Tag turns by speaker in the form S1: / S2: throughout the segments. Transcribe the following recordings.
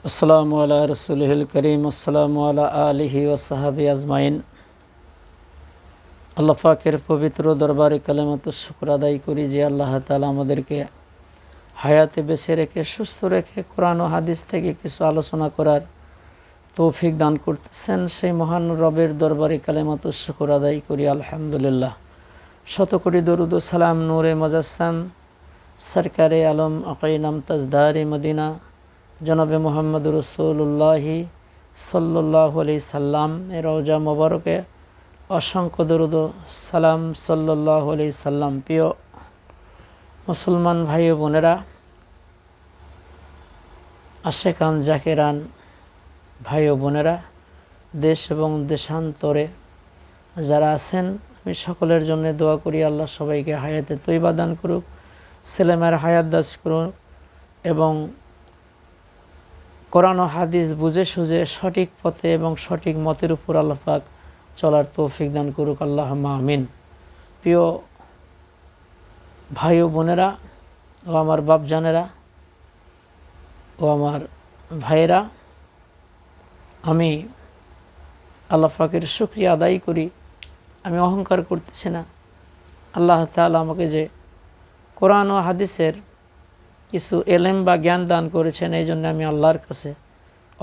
S1: আসসালামু আলা রসুলিল করিম। আসসালামু আলা আলিহি ওয়াসাহাবি আজমাইন। আল্লাহ পাকের পবিত্র দরবারে কালেমাত শুকর আদায় করি যে আল্লাহ তাআলা আমাদেরকে হায়াতে বেঁচে রেখে সুস্থ রেখে কোরআন ও হাদিস থেকে কিছু আলোচনা করার তৌফিক দান করতেছেন। সেই মহান রবের দরবারে কালেমাত শুকর আদায় করি আলহামদুলিল্লাহ। শত কোটি দরুদ ও সালাম নূরে মুজাসসাম সরকারে আলম আকাইনাম তাজদারি মদিনা জনাবে মোহাম্মদ রসুল্লাহি সাল্লাল্লাহু আলাইহি সাল্লাম এর রওজা মোবারকে অসংখ্য দরুদ ও সালাম সাল্লাল্লাহু আলাইহি সাল্লাম। প্রিয় মুসলমান ভাই ও বোনেরা, আশেকান জাকেরান ভাই ও বোনেরা, দেশ এবং দেশান্তরে যারা আছেন, আমি সকলের জন্য দোয়া করি আল্লাহ সবাইকে হায়াতে তৈবা দান করুক, ছেলেমেয়ের হায়াত দাস করুক এবং কোরআন ও হাদিস বুঝে সুঝে সঠিক পথে এবং সঠিক মতের উপর আল্লাহ পাক চলার তৌফিক দান করুক, আল্লাহুম্মা আমিন। প্রিয় ভাই ও বোনেরা ও আমার বাপজানেরা ও আমার ভাইয়েরা, আমি আল্লাহ পাকের শুকরিয়া আদায় করি। আমি অহংকার করতেছি না। আল্লাহ তাআলা আমাকে যে কোরআন ও হাদিসের কিছু এলেম বা জ্ঞান দান করেছেন, এই জন্য আমি আল্লাহর কাছে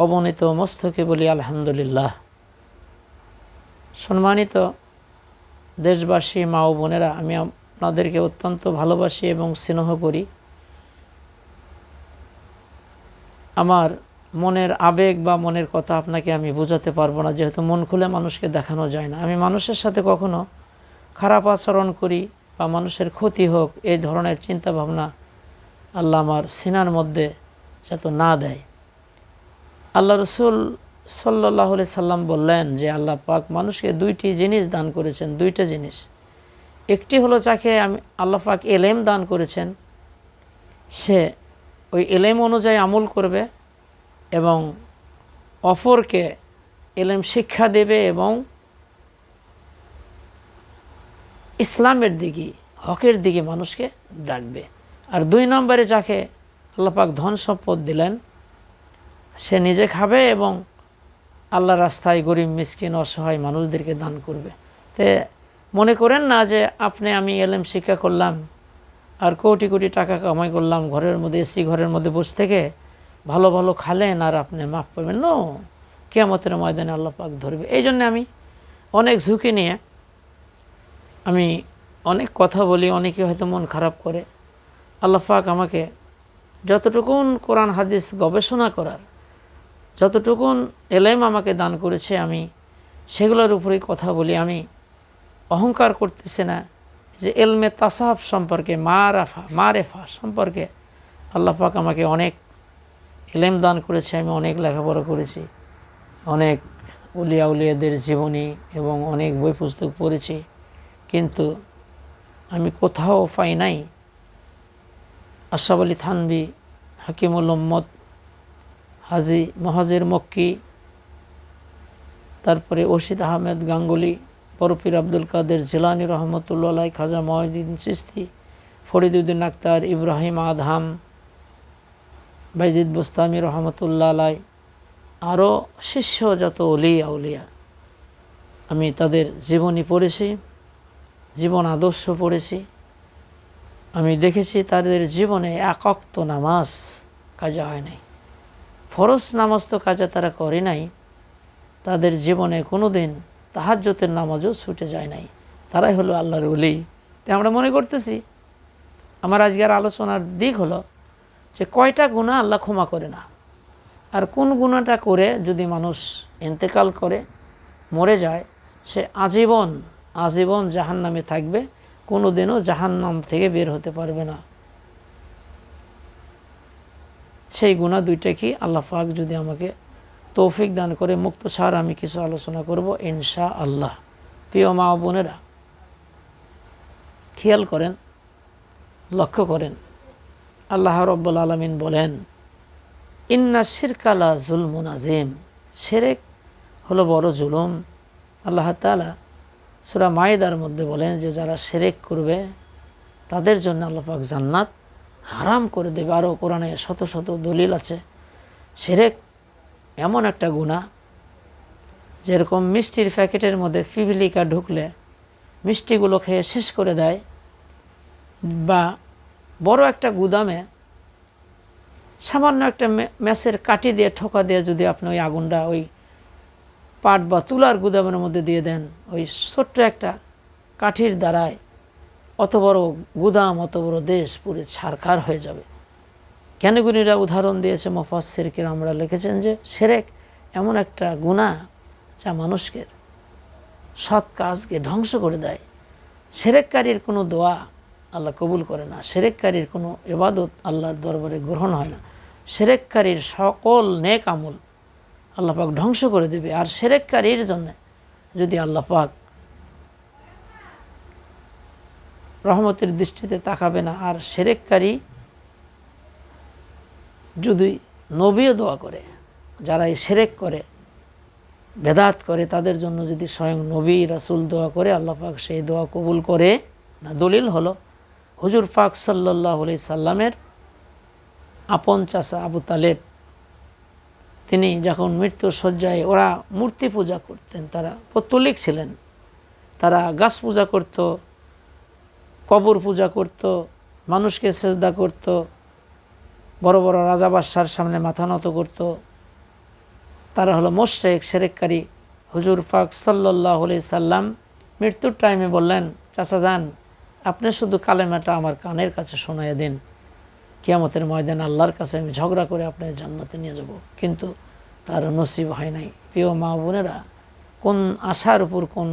S1: অবনীত মস্তকে বলি আলহামদুলিল্লাহ। সম্মানিত দেশবাসী মা ও বোনেরা, আমি আপনাদেরকে অত্যন্ত ভালোবাসি এবং স্নেহ করি। আমার মনের আবেগ বা মনের কথা আপনাকে আমি বোঝাতে পারবো না, যেহেতু মন খুলে মানুষকে দেখানো যায় না। আমি মানুষের সাথে কখনো খারাপ আচরণ করি বা মানুষের ক্ষতি হোক, এই ধরনের চিন্তা ভাবনা আল্লাহ আমার সিনার মধ্যে যাতে না দেয়। আল্লাহ রসুল সাল্লাল্লাহু আলাইহি সাল্লাম বললেন যে আল্লাহ পাক মানুষকে দুইটি জিনিস দান করেছেন, দুইটা জিনিস। একটি হলো যাকে আমি আল্লাহ পাক এলেম দান করেছেন, সে ওই এলেম অনুযায়ী আমল করবে এবং অপরকে এলেম শিক্ষা দেবে এবং ইসলামের দিকে, হকের দিকে মানুষকে ডাকবে। আর দুই নম্বরে যাকে আল্লাহ পাক ধন সম্পদ দিলেন, সে নিজে খাবে এবং আল্লাহ রাস্তায় গরিব মিসকিন অসহায় মানুষদেরকে দান করবে। তে মনে করেন না যে আমি এলেম শিক্ষা করলাম আর কোটি কোটি টাকা কামাই করলাম, ঘরের মধ্যে এসি ঘরের মধ্যে বসে থেকে ভালো ভালো খালেন আর আপনি মাফ পাবেন। নো, কিয়ামতের ময়দানে আল্লাহ পাক ধরবে। এই জন্য আমি অনেক ঝুঁকি নিয়ে আমি অনেক কথা বলি, অনেকে হয়তো মন খারাপ করে। আল্লাহ পাক আমাকে যতটুকুন কোরআন হাদিস গবেষণা করার, যতটুকুন এলেম আমাকে দান করেছে, আমি সেগুলোর উপরেই কথা বলি। আমি অহংকার করতেছি না যে এলমে তাসাউফ সম্পর্কে, মারেফা সম্পর্কে আল্লাহ পাক আমাকে অনেক এলেম দান করেছে। আমি অনেক লেখাপড়া করেছি, অনেক উলিয়া উলিয়াদের জীবনী এবং অনেক বই পুস্তক পড়েছি, কিন্তু আমি কোথাও পাই নাই আশরাফ আলী থানভী, হাকিমুল উম্মত, হাজি মহাজির মক্কি, তারপরে অরশিদ আহমেদ গাঙ্গুলি, বরফির আব্দুল কাদের জিলানী রহমতুল্লাহ আলাইহি, খাজা মঈনুদ্দিন চিশতি, ফরিদউদ্দিন আক্তার, ইব্রাহিম আদহাম, বাইজিদ বুস্তামি রহমতুল্লাহ আলাইহি, আরও শিষ্য যত ওলিয়া উলিয়া, আমি তাদের জীবনী পড়েছি, জীবন আদর্শ পড়েছি। আমি দেখেছি তাদের জীবনে এক ওয়াক্ত নামাজ কাজা হয় নাই, ফরজ নামাজ তো কাজা তারা করে নাই, তাদের জীবনে কোনো দিন তাহাজ্জুদের নামাজও ছুটে যায় নাই। তারাই হলো আল্লাহর ওলি। তাই আমরা মনে করতেছি, আমার আজকের আলোচনার দিক হলো যে কয়টা গুনাহ আল্লাহ ক্ষমা করে না, আর কোন গুনাহটা করে যদি মানুষ ইন্তেকাল করে মরে যায়, সে আজীবন জাহান্নামে থাকবে, কোনো দিনও জাহান্নাম থেকে বের হতে পারবে না। সেই গুনাহ দুইটা কি, আল্লাহ পাক যদি আমাকে তৌফিক দান করে মুক্ত ছাড়, আমি কিছু আলোচনা করব ইনশাআল্লাহ। প্রিয় মা ও বোনেরা, খেয়াল করেন, লক্ষ্য করেন, আল্লাহ রাব্বুল আলামিন বলেন, ইন্না শিরকা লা যুলমুন আযীম, শিরক হলো বড় জুলুম। আল্লাহ তাআলা সূরা মাইদার মধ্যে বলেন যে যারা শিরক করবে তাদের জন্য আল্লাহ পাক জান্নাত হারাম করে দেবে। আরও কোরআনে শত শত দলিল আছে। শিরক এমন একটা গুনাহ, যেরকম মিষ্টির প্যাকেটের মধ্যে পিপিলিকা ঢুকলে মিষ্টিগুলো খেয়ে শেষ করে দেয়, বা বড় একটা গুদামে সামান্য একটা ম্যাচের কাঠি দিয়ে ঠোকা দিয়ে যদি আপনি ওই আগুনটা ওই পাট বা তুলার গুদামের মধ্যে দিয়ে দেন, ওই ছোট্ট একটা কাঠির দ্বারায় অত বড় গুদাম, অত বড় দেশ পুরো ছারখার হয়ে যাবে। জ্ঞানীগুণীরা উদাহরণ দিয়েছে, মুফাসসির কিরামরা লিখেছেন যে শিরক এমন একটা গুনাহ যা মানুষকে সৎ কাজকে ধ্বংস করে দেয়। শিরককারীর কোনো দোয়া আল্লাহ কবুল করে না, শিরককারীর কোনো ইবাদত আল্লাহর দরবারে গ্রহণ হয় না, শিরককারীর সকল নেক আমল আল্লাহ পাক ধ্বংস করে দেবে। আর শিরককারীর জন্য যদি আল্লাহ পাক রহমতের দৃষ্টিতে তাকাবে না। আর শিরককারী যদি নবীও দোয়া করে, যারা এই শিরক করে, বেদাত করে, তাদের জন্য যদি স্বয়ং নবী রাসূল দোয়া করে, আল্লাহ পাক সেই দোয়া কবুল করে না। দলিল হলো হুজুর পাক সাল্লাল্লাহু আলাইহি সাল্লামের আপন চাচা আবু তালেব, তিনি যখন মৃত্যুর শয্যায়, ওরা মূর্তি পূজা করতেন, তারা পৌত্তলিক ছিলেন, তারা গাছ পূজা করত, কবর পূজা করত, মানুষকে সেজদা করত, বড় বড় রাজা বাদশার সামনে মাথা নত করত। তারা হলো মুশরিক, শিরককারী। হুজুর পাক সাল্লাল্লাহু আলাইহি সাল্লাম মৃত্যুর টাইমে বললেন, চাচা যান, আপনি শুধু কালেমাটা আমার কানের কাছে শোনাইয়া দিন, কিয়ামতের ময়দানে আল্লাহর কাছে আমি ঝগড়া করে আপনার জান্নাতে নিয়ে যাব। কিন্তু তার নসিব হয় নাই। প্রিয় মা বোনেরা, কোন আশার উপর, কোন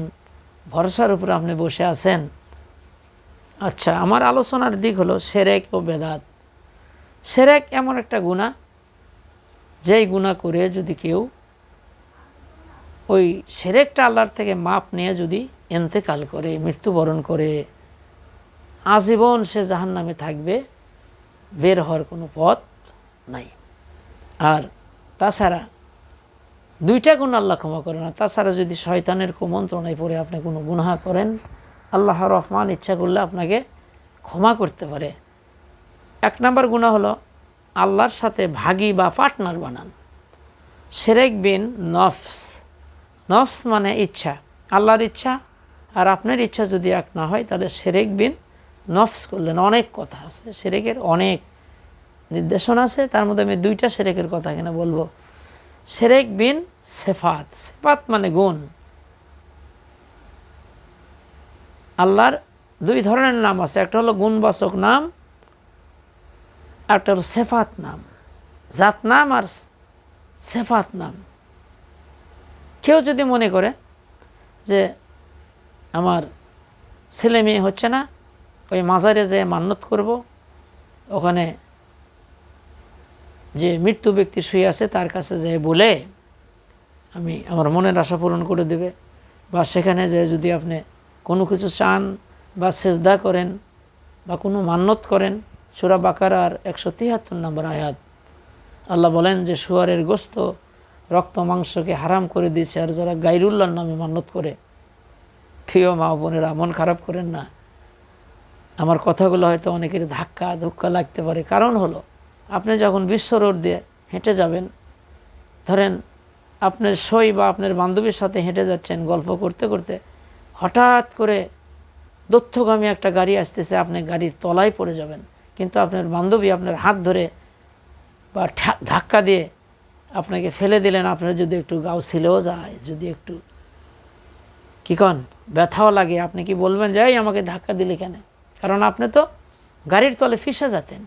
S1: ভরসার উপর আপনি বসে আছেন? আচ্ছা, আমার আলোচনার দিক হলো শিরক ও বেদাত। শিরক এমন একটা গুনাহ, যেই গুনাহ করে যদি কেউ ওই শিরকটা আল্লাহর থেকে মাপ নিয়ে যদি ইন্তেকাল করে, মৃত্যুবরণ করে, আজীবন সে জাহান্নামে থাকবে, বের হওয়ার কোনো পথ নাই। আর তাছাড়া দুইটা গুনাহ আল্লাহ ক্ষমা করে না। তাছাড়া যদি শয়তানের কুমন্ত্রণায় পড়ে আপনি কোনো গুনাহ করেন, আল্লাহ রহমান ইচ্ছা করলে আপনাকে ক্ষমা করতে পারে। এক নম্বর গুনাহ হলো আল্লাহর সাথে ভাগী বা পার্টনার বানান। শিরক বিন নফস। নফস মানে ইচ্ছা, আল্লাহর ইচ্ছা আর আপনার ইচ্ছা যদি এক না হয়, তাহলে শিরক বিন নফস করলেন। অনেক কথা আছে, শিরকের অনেক নির্দেশনা আছে, তার মধ্যে আমি দুইটা শিরকের কথা এখানে বলবো। শিরক বিন সিফাত। সিফাত মানে গুণ। আল্লাহর দুই ধরনের নাম আছে, একটা হলো গুণবাচক নাম, একটা হলো সিফাত নাম, জাত নাম আর সিফাত নাম। কেউ যদি মনে করে যে আমার ছেলে মেয়ে হচ্ছে না, ওই মাজারে যে মান্নত করব, ওখানে যে মৃত্যু ব্যক্তি শুয়ে আছে তার কাছে যে বলে আমি আমার মনের আশা পূরণ করে দেবে, বা সেখানে যে যদি আপনি কোনো কিছু চান বা সেজদা করেন বা কোনো মান্নত করেন, সূরা বাকারার 173 নম্বর আয়াত আল্লাহ বলেন যে শুয়ারের গোস্ত, রক্ত, মাংসকে হারাম করে দিয়েছে। আর যারা গায়রুল্লাহর নামে মান্নত করে, প্রিয় মা বোনেরা, মন খারাপ করেন না। আমার কথাগুলো হয়তো অনেকের ধুক্কা লাগতে পারে। কারণ হলো, আপনি যখন বিশ্ব রোড দিয়ে হেঁটে যাবেন, ধরেন আপনার সই বা আপনার বান্ধবীর সাথে হেঁটে যাচ্ছেন, গল্প করতে করতে হঠাৎ করে দৈত্যগামী একটা গাড়ি আসতেছে, আপনি গাড়ির তলায় পড়ে যাবেন। কিন্তু আপনার বান্ধবী আপনার হাত ধরে বা ধাক্কা দিয়ে আপনাকে ফেলে দিলেন। আপনার যদি একটু গাও ছিলেও যায়, যদি একটু কি কন ব্যথাও লাগে, আপনি কি বলবেন যে এই আমাকে ধাক্কা দিলে কেন? কারণ আপনি তো গাড়ির তলে ফিসে যেতেন।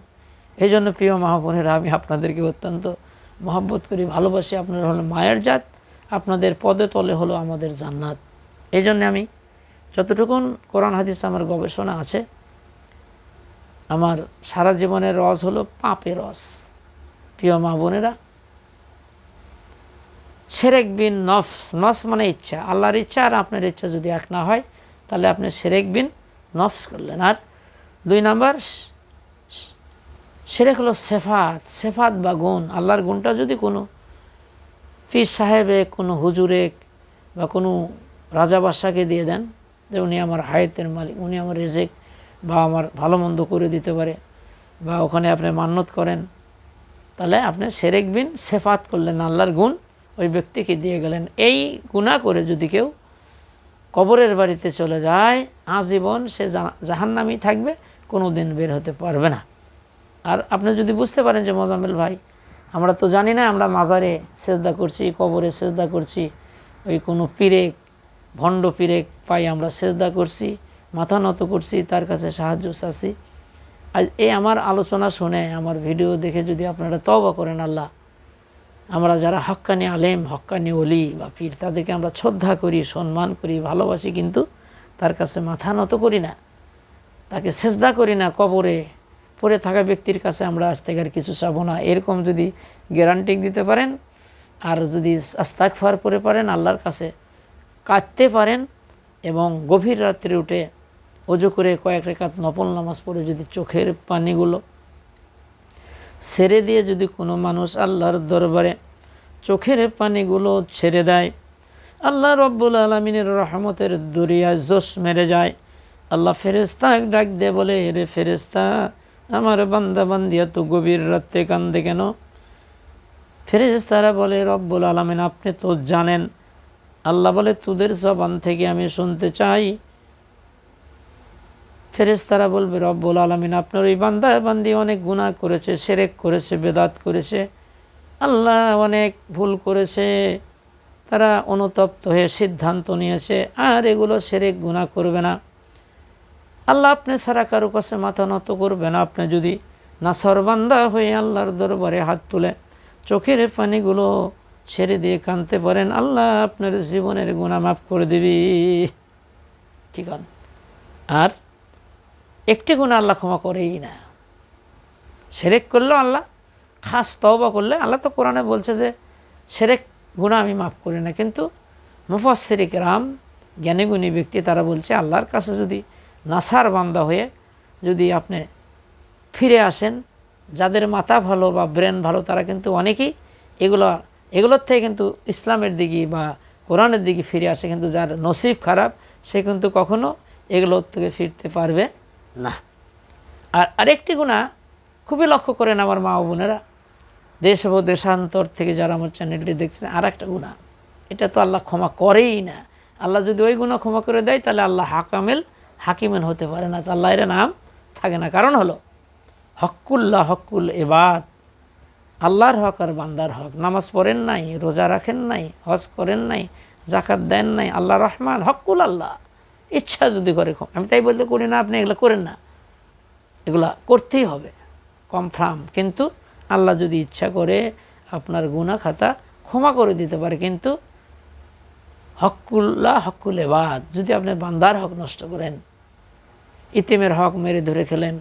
S1: এই জন্য প্রিয় মা বোনেরা, আমি আপনাদেরকে অত্যন্ত মহব্বত করি, ভালোবাসি। আপনারা হলো মায়ের জাত, আপনাদের পদে তলে হলো আমাদের জান্নাত। এই জন্যে আমি যতটুকুন কোরআন হাদিস আমার গবেষণা আছে, আমার সারা জীবনের রস হলো পাপের রস। প্রিয় মা বোনেরা, শিরক বিন নফস। নফস মানে ইচ্ছা, আল্লাহর ইচ্ছা আর আপনার ইচ্ছা যদি এক না হয়, তাহলে আপনি শিরক বিন নফস করলেন। আর দুই নাম্বার শিরক হলো সিফাত। সিফাত বা গুণ। আল্লাহর গুণটা যদি কোনো পীর সাহেবে, কোনো হুজুরে বা কোনো রাজা বাদশাকে দিয়ে দেন যে উনি আমার হায়াতের মালিক, উনি আমার রিজিক বা আমার ভালো মন্দ করে দিতে পারে, বা ওখানে আপনি মান্নত করেন, তাহলে আপনি শিরক বিন সিফাত করলেন, আল্লাহর গুণ ওই ব্যক্তিকে দিয়ে গেলেন। এই গুনাহ করে যদি কেউ কবরের বাড়িতে চলে যায়, আজীবন সে জাহান্নামী থাকবে, কোনো দিন বের হতে পারবে না। আর আপনি যদি বুঝতে পারেন যে মোজাম্মেল ভাই, আমরা তো জানি না, আমরা মাজারে সেজদা করছি, কবরে সেজদা করছি, ওই কোনো পীরেক, ভণ্ড পীরেক পাই আমরা সেজদা করছি, মাথা নত করছি, তার কাছে সাহায্য চাচ্ছি। আজ এই আমার আলোচনা শুনে, আমার ভিডিও দেখে যদি আপনারা তওবা করেন, আল্লাহ, আমরা যারা হক্কানি আলেম, হক্কানি ওলি বা পীর, তাদেরকে আমরা শ্রদ্ধা করি, সম্মান করি, ভালোবাসি, কিন্তু তার কাছে মাথা নত করি না, তাকে সেজদা করি না, কবরে পড়ে থাকা ব্যক্তির কাছে আমরা আজ থেকে আর কিছু চাবো না, এরকম যদি গ্যারান্টি দিতে পারেন, আর যদি ইস্তিগফার করে পারেন, আল্লাহর কাছে কাঁদতে পারেন, এবং গভীর রাত্রে উঠে ওযু করে কয়েক রাকাত নফল নামাজ পড়ে যদি চোখের পানিগুলো ছেড়ে দিয়ে যদি কোনো মানুষ আল্লাহর দরবারে চোখের পানিগুলো ছেড়ে দেয়, আল্লাহ রব্বুল আলামিনের রহমতের দরিয়া জোশ মেরে যায়। আল্লাহ ফেরেশতা ডাক দিয়ে বলে, রে ফেরেশতা, আমার বান্দা বান্দি এত গভীর রাতে কান্দে কেন? ফেরেশতারা বলে, রব্বুল আলামিন আপনি তো জানেন। আল্লাহ বলে, তোদের জবান থেকে আমি শুনতে চাই। ফেরেশতারা বলবে, রব্বুল আলামিন আপনার ওই বান্দা বান্দি অনেক গুনাহ করেছে, শিরক করেছে, বেদাত করেছে, আল্লাহ অনেক ভুল করেছে, তারা অনুতপ্ত হয়ে সিদ্ধান্ত নিয়েছে আর এগুলো শিরক গুনাহ করবে না। আল্লাহ আপনি ছাড়া কারো কাছে মাথা নত করবে না। আপনি যদি নাছরবান্দা হয়ে আল্লাহর দরবারে হাত তুলে চোখের পানিগুলো ছেড়ে দিয়ে কাঁদতে পারেন, আল্লাহ আপনার জীবনের গুনাহ মাফ করে দিবি। ঠিক আছে? আর একটি গুনাহ আল্লাহ ক্ষমা করেই না। শিরক করলেও আল্লাহ, খাস তওবা করলে আল্লাহ তো কোরআনে বলছে যে শিরক গুনাহ আমি মাফ করি না, কিন্তু মুফাসসির কিরাম, জ্ঞানীগুণী ব্যক্তি, তারা বলছে আল্লাহর কাছে যদি নাসার বান্দা হয়ে যদি আপনি ফিরে আসেন, যাদের মাথা ভালো বা ব্রেন ভালো, তারা কিন্তু অনেকেই এগুলোর থেকে কিন্তু ইসলামের দিকে বা কোরআনের দিকে ফিরে আসে, কিন্তু যার নসিব খারাপ সে কিন্তু কখনো এগুলোর থেকে ফিরতে পারবে না। আর আরেকটি গুনাহ খুবই লক্ষ্য করেন আমার মা ও বোনেরা, দেশ ও দেশান্তর থেকে যারা আমার চ্যানেলটি দেখছেন, আর একটা গুনাহ, এটা তো আল্লাহ ক্ষমা করেই না। আল্লাহ যদি ওই গুনাহ ক্ষমা করে দেয়, তাহলে আল্লাহ হাকিমেন হতে পারে না, তো আল্লাহ এর নাম থাকে না। কারণ হলো হকুল্লাহ, হকুল ইবাদ, আল্লাহর হক আর বান্দার হক। নামাজ পড়েন নাই, রোজা রাখেন নাই, হজ করেন নাই, জাকাত দেন নাই, আল্লাহ রহমান, হকুল আল্লাহ। ইচ্ছা যদি করে, আমি তাই বলতে করি না আপনি এগুলো করেন না, এগুলা করতেই হবে কনফার্ম, কিন্তু আল্লাহ যদি ইচ্ছা করে আপনার গুনাহ খাতা ক্ষমা করে দিতে পারে। কিন্তু হকুল্লাহ, হকুল ইবাদ, যদি আপনি বান্দার হক নষ্ট করেন, ইতিমের হক মেরে ধরে খেলেন,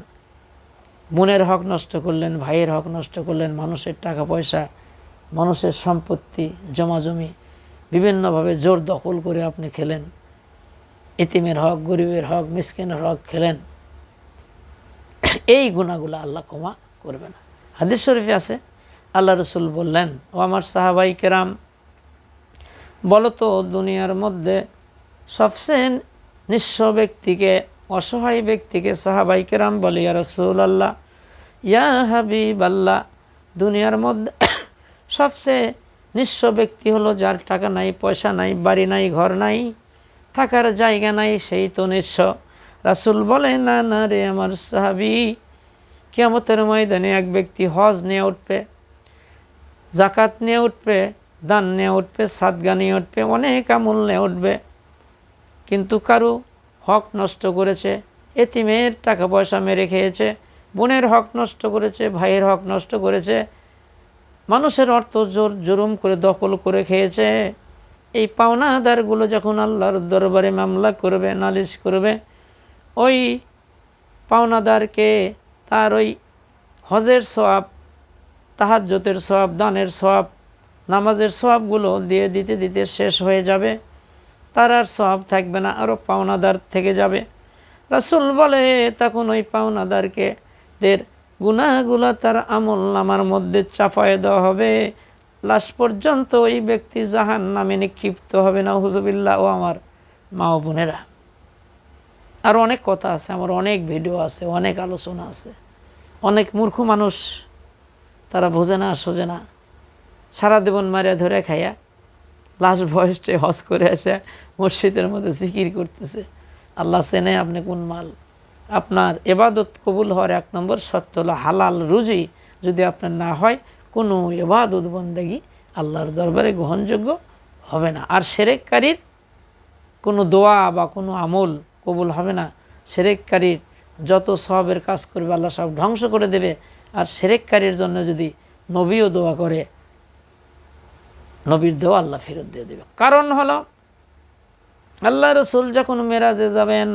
S1: বোনের হক নষ্ট করলেন, ভাইয়ের হক নষ্ট করলেন, মানুষের টাকা পয়সা, মানুষের সম্পত্তি, জমাজমি বিভিন্নভাবে জোর দখল করে আপনি খেলেন, ইতিমের হক, গরিবের হক, মিসকিনের হক খেলেন, এই গুনাহগুলো আল্লাহ ক্ষমা করবে না। হাদিস শরীফে আছে, আল্লাহ রসুল বললেন, ও আমার সাহাবাই কেরাম, বলো তো দুনিয়ার মধ্যে সবচেয়ে নিঃস্ব ব্যক্তিকে, অসহায় ব্যক্তিকে? সাহাবাই কেরাম বলে, ইয়া রাসূলুল্লাহ, ইয়া হাবিবাল্লাহ, দুনিয়ার মধ্যে সবচেয়ে নিঃস্ব ব্যক্তি হলো যার টাকা নাই, পয়সা নাই, বাড়ি নাই, ঘর নাই, থাকার জায়গা নাই, সেই তো নিঃস্ব। রাসূল বলে, না না রে আমার সাহাবী, কিয়ামতের ময়দানে এক ব্যক্তি হজ নিয়ে উঠবে, জাকাত নিয়ে উঠবে, দান নিয়ে উঠবে, সাদগা নিয়ে উঠবে, অনেক আমল নিয়ে উঠবে, কিন্তু কারো হক নষ্ট করেছে, এতিমের টাকা পয়সা মেরে খেয়েছে, বোনের হক নষ্ট করেছে, ভাইয়ের হক নষ্ট করেছে, মানুষের অর্থ জুলুম করে দখল করে খেয়েছে। এই পাওনাদারগুলো যখন আল্লাহর দরবারে মামলা করবে, নালিশ করবে, ওই পাওনাদারকে তার ওই হজের সওয়াব, তাহাজ্জুদের সওয়াব, দানের সওয়াব, নামাজের সওয়াবগুলো দিয়ে দিতে দিতে শেষ হয়ে যাবে, তার আর সওয়াব থাকবে না, আরও পাওনাদার থেকে যাবে। রাসূল বলে, তখন ওই পাওনাদারকে দের গুনাহগুলো তার আমল নামার মধ্যে চাপায়ে দেওয়া হবে, লাশ পর্যন্ত ওই ব্যক্তি জাহান্নামে নিক্ষিপ্ত হবে। নাউযুবিল্লাহ। ও আমার মা ও বোনেরা, আর অনেক কথা আছে, আমার অনেক ভিডিও আছে, অনেক আলোচনা আছে। অনেক মূর্খ মানুষ, তারা বোঝে না, সোজে না, সারা জীবন মারিয়া ধরে খাইয়া লাস্ট বয়সে হজ করে এসে মসজিদের মধ্যে জিকির করতেছে। আল্লাহ চেনে আপনি কোন মাল। আপনার এবাদত কবুল হওয়ার 1 নম্বর শর্ত হলো হালাল রুজি যদি আপনার না হয় কোনো এবাদত বন্দেগী আল্লাহর দরবারে গ্রহণযোগ্য হবে না। আর শিরককারীর কোনো দোয়া বা কোনো আমল কবুল হবে না। শিরককারীর যত সওয়াবের কাজ করবে আল্লাহ সব ধ্বংস করে দেবে। আর শিরককারীর জন্য যদি নবীও দোয়া করে, নবীর দোয়া আল্লাহ ফেরত দিয়ে দেবে। কারণ হলো আল্লাহ রসুল যখন মেরাজে যাবেন,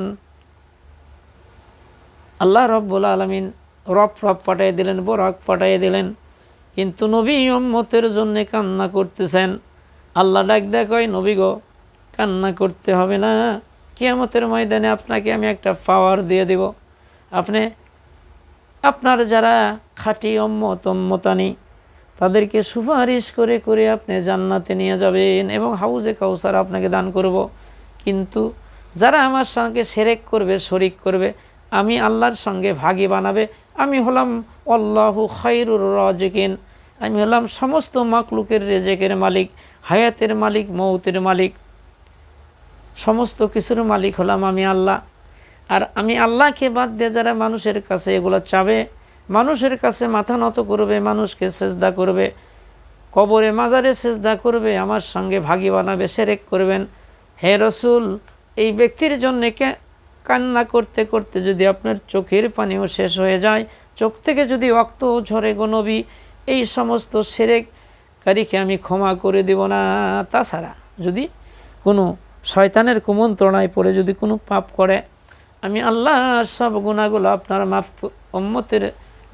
S1: আল্লাহ রব্বুল আলামিন রব পাঠিয়ে দিলেন, বোরাক পাঠিয়ে দিলেন, কিন্তু নবী উম্মতের জন্য কান্না করতেছেন। আল্লাহ ডাক কয়, নবী গো, কান্না করতে হবে না, কিয়ামতের ময়দানে আপনাকে আমি একটা পাওয়ার দিয়ে দেব। আপনার যারা খাঁটি উম্মতানি তাদেরকে সুপারিশ করে করে আপনি জান্নাতে নিয়ে যাবেন এবং হাউজে কাউসার আপনাকে দান করব। কিন্তু যারা আমার সঙ্গে শিরক করবে, শরিক করবে, আমি আল্লাহর সঙ্গে ভাগী বানাবে, আমি হলাম আল্লাহু খায়রুর রাজিকিন, আমি হলাম সমস্ত মাকলুকের রেজেকের মালিক, হায়াতের মালিক, মৌতের মালিক, সমস্ত কিছুর মালিক হলাম আমি আল্লাহ। আর আমি আল্লাহকে বাদ দিয়ে যারা মানুষের কাছে এগুলো চাবে, মানুষের কাছে মাথা নত করবে, মানুষকে সেজদা করবে, কবরে মাজারে সেজদা করবে, আমার সঙ্গে ভাগী বানাবে, শিরক করবেন, হে রসুল, এই ব্যক্তির জন্যে কান্না করতে করতে যদি আপনার চোখের পানিও শেষ হয়ে যায়, চোখ থেকে যদি রক্ত ঝরে গো নবী, এই সমস্ত শিরককারীকে আমি ক্ষমা করে দেব না। তাছাড়া যদি কোনো শয়তানের কুমন্ত্রণায় পড়ে যদি কোনো পাপ করে, আমি আল্লাহ সব গুনাহগুলো আপনার উম্মতের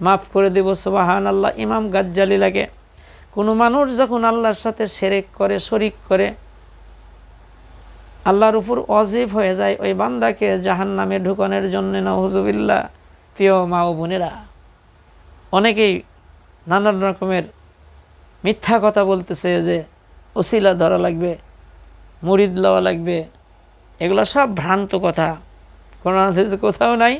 S1: মাফ করে দেব। সুবহানাল্লাহ। ইমাম গাজ্জালি লাগে, কোনো মানুষ যখন আল্লাহর সাথে শিরক করে, শরিক করে, আল্লাহর উপর ওয়াজিব হয়ে যায় ওই বান্দাকে জাহান্নামে ঢুকানোর জন্য। নাউযুবিল্লাহ। প্রিয় মা ও বোনেরা, অনেকেই নানান রকমের মিথ্যা কথা বলতেছে যে ওসিলা ধরা লাগবে, মুরিদ লওয়া লাগবে, এগুলো সব ভ্রান্ত কথা। কোরআন হাদিসে কোথাও নাই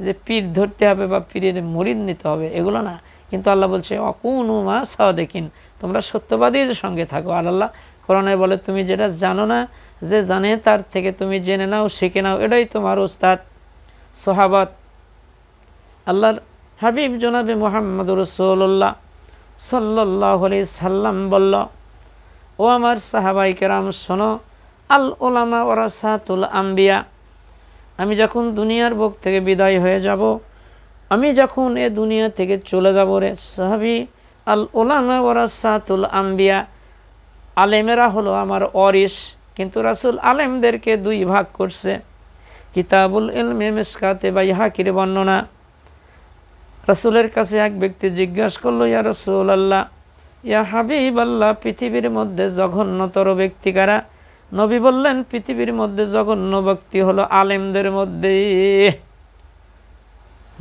S1: যে পীর ধরতে হবে বা পীরের মুরিদ নিতে হবে, এগুলো না। কিন্তু আল্লাহ বলছে অকুনু মা সাদিকিন, তোমরা সত্যবাদীর সঙ্গে থাকো। আর আল্লাহ কোরআনে বলে, তুমি যেটা জানো না, যে জানে তার থেকে তুমি জেনে নাও, শিখে নাও, এটাই তোমার উস্তাদ। সাহাবাত আল্লাহর হাবিব জনাবে মুহাম্মদুর রাসূলুল্লাহ সাল্লাল্লাহু আলাইহি সাল্লাম বলল, ও আমার সাহাবায়ে কেরাম শোনো, আল উলামা ওয়ারাসাতুল আম্বিয়া, আমি যখন দুনিয়ার বুক থেকে বিদায় হয়ে যাব, আমি যখন এ দুনিয়া থেকে চলে যাব রে সাহাবী, আল উলামা ওয়ারাসাতুল আম্বিয়া, আলেমেরা হলো আমার ওয়ারিস। কিন্তু রাসূল আলেমদেরকে 2 ভাগ করছে। কিতাবুল ইলমে মিশকাতে বাইহাকির বর্ণনা, রাসূলের কাছে এক ব্যক্তি জিজ্ঞাসা করলো, ইয়া রাসূলুল্লাহ, ইয়া হাবিবাল্লাহ, পৃথিবীর মধ্যে জঘন্যতর ব্যক্তি কারা? নবী বললেন, পৃথিবীর মধ্যে জঘন্য ব্যক্তি হলো আলেমদের মধ্যে।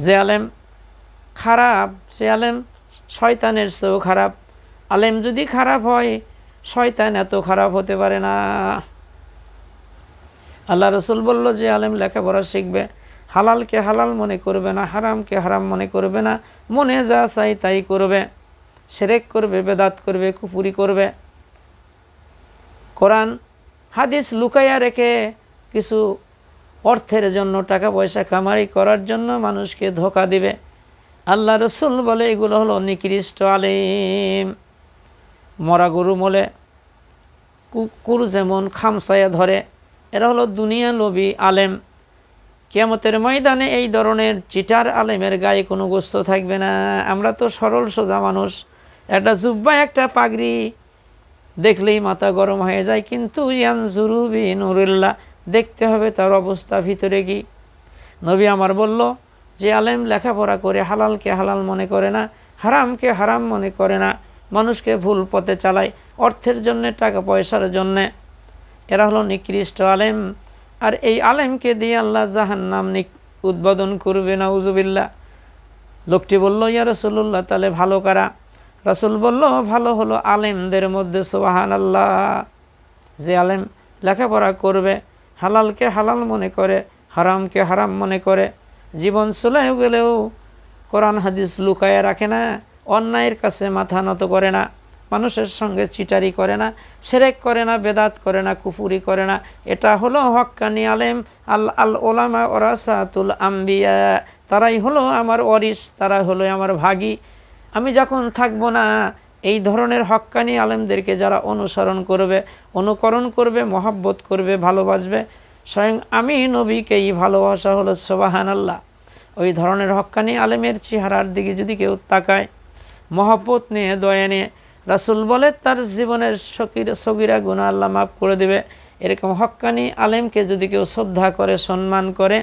S1: যে আলেম খারাপ, সে আলেম শয়তানের চেয়েও খারাপ। আলেম যদি খারাপ হয়, শয়তান এত খারাপ হতে পারে না। আল্লাহ রসুল বলল, যে আলেম লেখাপড়া শিখবে, হালালকে হালাল মনে করবে না, হারামকে হারাম মনে করবে না, মনে যা চাই তাই করবে, শিরক করবে, বেদাত করবে, কুফরি করবে, কোরআন হাদিস লুকাইয়া রেখে কিছু অর্থের জন্য, টাকা পয়সা কামাই করার জন্য মানুষকে ধোঁকা দিবে। আল্লাহ রসুল বলে, এগুলো হলো নিকৃষ্ট আলেম। মরা গরু মলে কুকুর যেমন খামসায়া ধরে, এরা হলো দুনিয়া লোভী আলেম। কিয়ামতের ময়দানে এই ধরনের চিটার আলেমের গায়ে কোনো গোস্ত থাকবে না। আমরা তো সরল সোজা মানুষ, একটা জুব্বা একটা পাগড়ি দেখলেই মাথা গরম হয়ে যায়, কিন্তু ইয়ানজুরু বিনুরিল্লাহ, দেখতে হবে তার অবস্থা ভিতরে কি। নবী আমার বলল, যে আলেম লেখাপড়া করে হালালকে হালাল মনে করে না, হারামকে হারাম মনে করে না, মানুষকে ভুল পথে চালায় অর্থের জন্যে, টাকা পয়সার জন্যে, এরা হলো নিকৃষ্ট আলেম। আর এই আলেমকে দিয়ে আল্লাহ জাহান্নাম উদ্বোধন করবে। নাউযুবিল্লাহ। লোকটি বলল, ইয়া রাসূলুল্লাহ, তাহলে ভালো কারা? রাসূল বলল, ভালো হলো আলেমদের মধ্যে। সুবহানাল্লাহ। যে আলেম লেখাপড়া করবে, হালালকে হালাল মনে করে, হারামকে হারাম মনে করে, জীবন চলে গেলেও কোরআন হাদিস লুকায় রাখে না, অন্যায়ের কাছে মাথা নত করে না, মানুষের সঙ্গে চিটারি করে না, শিরক করে না, বেদাত করে না, কুফুরি করে না। এটা হলো হক্কানি আলেম। আল ওলামা ওরাসাতুল আম্বিয়া, তারাই হলো আমার ওয়ারিস, তারা হলো আমার ভাগী। আমি যখন থাকবো না, এই ধরনের হক্কানি আলেমদেরকে যারা অনুসরণ করবে, অনুকরণ করবে, মহব্বত করবে, ভালোবাসবে, স্বয়ং আমি নবীকেই ভালোবাসা হলো সুবহানাল্লাহ। ওই ধরনের হক্কানি আলেমের চেহারার দিকে যদি কেউ তাকায় মহব্বত নিয়ে, দয়া নিয়ে, রাসূল বলে তার জীবনের সগীরা গুনাহ আল্লাহ মাফ করে দেবে। এরকম হক্কানি আলেমকে যদি কেউ শ্রদ্ধা করে, সম্মান করে,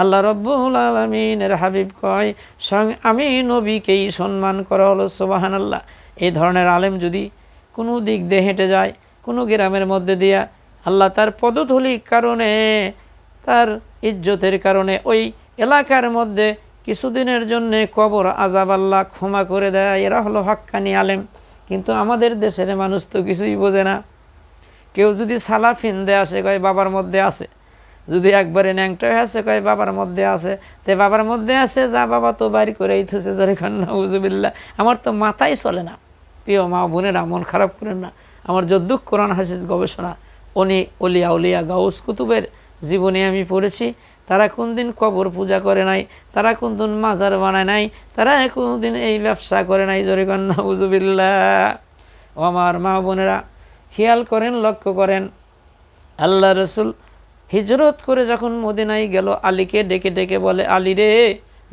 S1: আল্লাহ রব্বুল আলামিনের হাবিব কয় স্বয়ং আমি নবীকেই সম্মান করা হলো সুবহানাল্লাহ। এই ধরনের আলেম যদি কোনো দিক দিয়ে হেঁটে যায়, কোনো গ্রামের মধ্যে দিয়া, আল্লাহ তার পদধূলির কারণে, তার ইজ্জতের কারণে ওই এলাকার মধ্যে কিছুদিনের জন্য কবর আযাব আল্লাহ ক্ষমা করে দেয়। এরা হলো হক্কানি আলেম। কিন্তু আমাদের দেশের মানুষ তো কিছুই বোঝে না। কেউ যদি সালা ফিন্দে আসে, কয় বাবার মধ্যে আছে। যদি একবারে ন্যাংটা হয়ে আসে, কয় বাবার মধ্যে আছে। তে বাবার মধ্যে আছে, যা বাবা তো বাড়ি করেই থুছে, জরে নাউজুবিল্লাহ। আমার তো মাথাই চলে না। প্রিয় মা বোনেরা, মন খারাপ করেন না। আমার যদ্দুক কোরআন হাদিস গবেষণা, অলিয়া উলিয়া গাউস কুতুবের জীবনে আমি পড়েছি, তারা কোনদিন কবর পূজা করে নাই, তারা কোনদিন মাজার বানায় নাই, তারা কোনদিন এই ব্যবসা করে নাই, জরে নাউজুবিল্লাহ। ও আমার মা বোনেরা, খেয়াল করেন, লক্ষ্য করেন, আল্লাহ রসুল হিজরত করে যখন মদিনায় গেল, আলীকে ডেকে ডেকে বলে, আলী রে,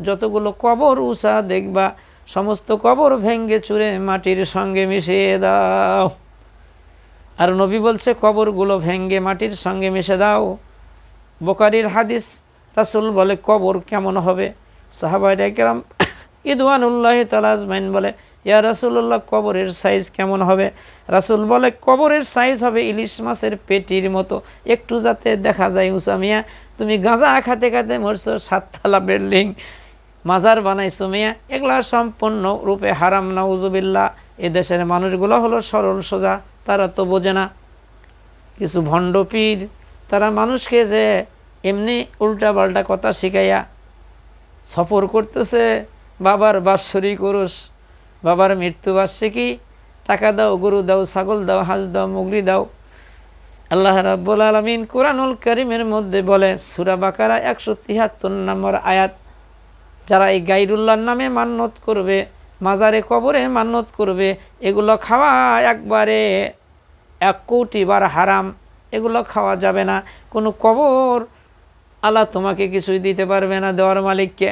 S1: যতগুলো কবর উষা দেখবা সমস্ত কবর ভেঙ্গে চুরে মাটির সঙ্গে মিশিয়ে দাও। আর নবী বলছে কবরগুলো ভেঙ্গে মাটির সঙ্গে মিশে দাও। বুখারীর হাদিস, রাসূল বলে কবর কেমন হবে? সাহাবায়ে কেরাম ইদওয়ানুল্লাহি তাআলা আজমাইন বলে, ইয়া রাসূলুল্লাহ, কবরের সাইজ কেমন হবে? রাসূল বলে কবরের সাইজ হবে ইলিশ মাছের পেটির মতো, একটু যাতে দেখা যায় উঁচা। মিয়া, তুমি গাঁজা খাতে খাতে মরছো, 7 তলা বিল্ডিং মাজার বানাইছো মিয়া, এগুলা সম্পূর্ণ রূপে হারাম, নাউজুবিল্লাহ। এদেশের মানুষগুলো হলো সরল সোজা, তারা তো বোঝে না। কিছু ভণ্ড পীর, তারা মানুষকে যে এমনি উল্টা পাল্টা কথা শিখাইয়া সফর করতেছে, বাবার বাৎসরিক উরুস, বাবার মৃত্যুবার্ষিকী, টাকা দাও, গরু দাও, ছাগল দাও, হাঁস দাও, মুগরি দাও। আল্লাহ রাব্বুল আলামিন কুরআনুল কারীমের মধ্যে বলে, সূরা বাকারা 173 নম্বর আয়াত, যারা এই গায়রুল্লাহর নামে মান্যত করবে, মাজারে কবরে মান্যত করবে, এগুলো খাওয়া একবারে 1 কোটি বার হারাম। এগুলো খাওয়া যাবে না। কোনো কবর আল্লাহ তোমাকে কিছুই দিতে পারবে না, দেওয়ার মালিককে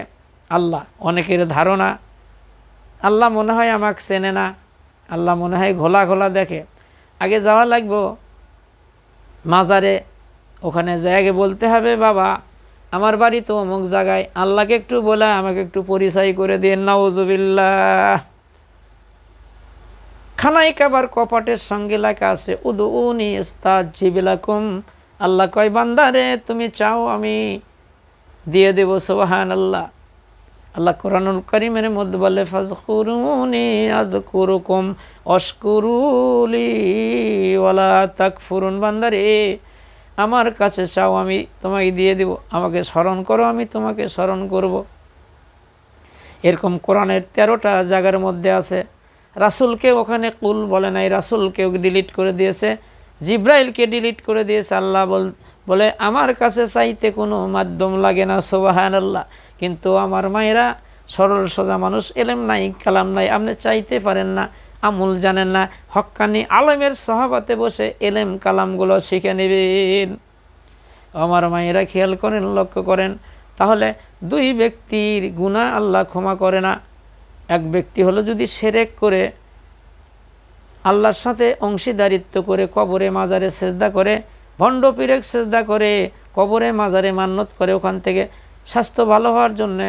S1: আল্লাহ। অনেকের ধারণা আল্লাহ মনে হয় আমাকে চেনে না, আল্লাহ মনে হয় ঘোলা ঘোলা দেখে। আগে যাওয়া লাগবো মাজারে, ওখানে জায়গায় বলতে হবে, বাবা আমার বাড়ি তো অমুক জায়গায়, আল্লাহকে একটু বলে আমাকে একটু পরিচয় করে দিন, নাউজুবিল্লাহ। খানাই কাবার কপাটের সঙ্গে লেখা আছে, উদউনি আস্তাজিব লাকুম। আল্লাহ কয়, বান্দারে তুমি চাও আমি দিয়ে দেব, সুবহানাল্লাহ। আল্লাহ কুরআনুল কারীমের মধ্যে বলে, ফাযকুরুনি আযকুরুকুম ওয়াশকুরুলি ওয়ালা তাকফুরুন। বান্দারে আমার কাছে চাও, আমি তোমাকে দিয়ে দেব, আমাকে স্মরণ করো, আমি তোমাকে স্মরণ করব। এরকম কোরআনের 13টা জায়গার মধ্যে আছে। রাসূলকে ওখানে কুল বলে নাই, রাসূলকেও ডিলিট করে দিয়েছে, জিব্রাইলকে ডিলিট করে দিয়েছে। আল্লাহ বলে আমার কাছে চাইতে কোনো মাধ্যম লাগে না, সুবহানাল্লাহ। কিন্তু আমার মায়েরা সরল সোজা মানুষ, এলেম নাই, কালাম নাই, আপনি চাইতে পারেন না, আমল জানেন না, হক্কানি আলেমের সহবতে বসে এলেম কালামগুলো শিখে নেবেন। আমার মায়েরা খেয়াল করেন, লক্ষ্য করেন। তাহলে 2 ব্যক্তির গুনাহ আল্লাহ ক্ষমা করে না। এক ব্যক্তি হলো যদি শিরক করে, আল্লাহর সাথে অংশীদারিত্ব করে, কবরে মাজারে সেজদা করে, ভণ্ড পীরে সেজদা করে, কবরে মাজারে মান্যত করে, ওখান থেকে স্বাস্থ্য ভালো হওয়ার জন্যে,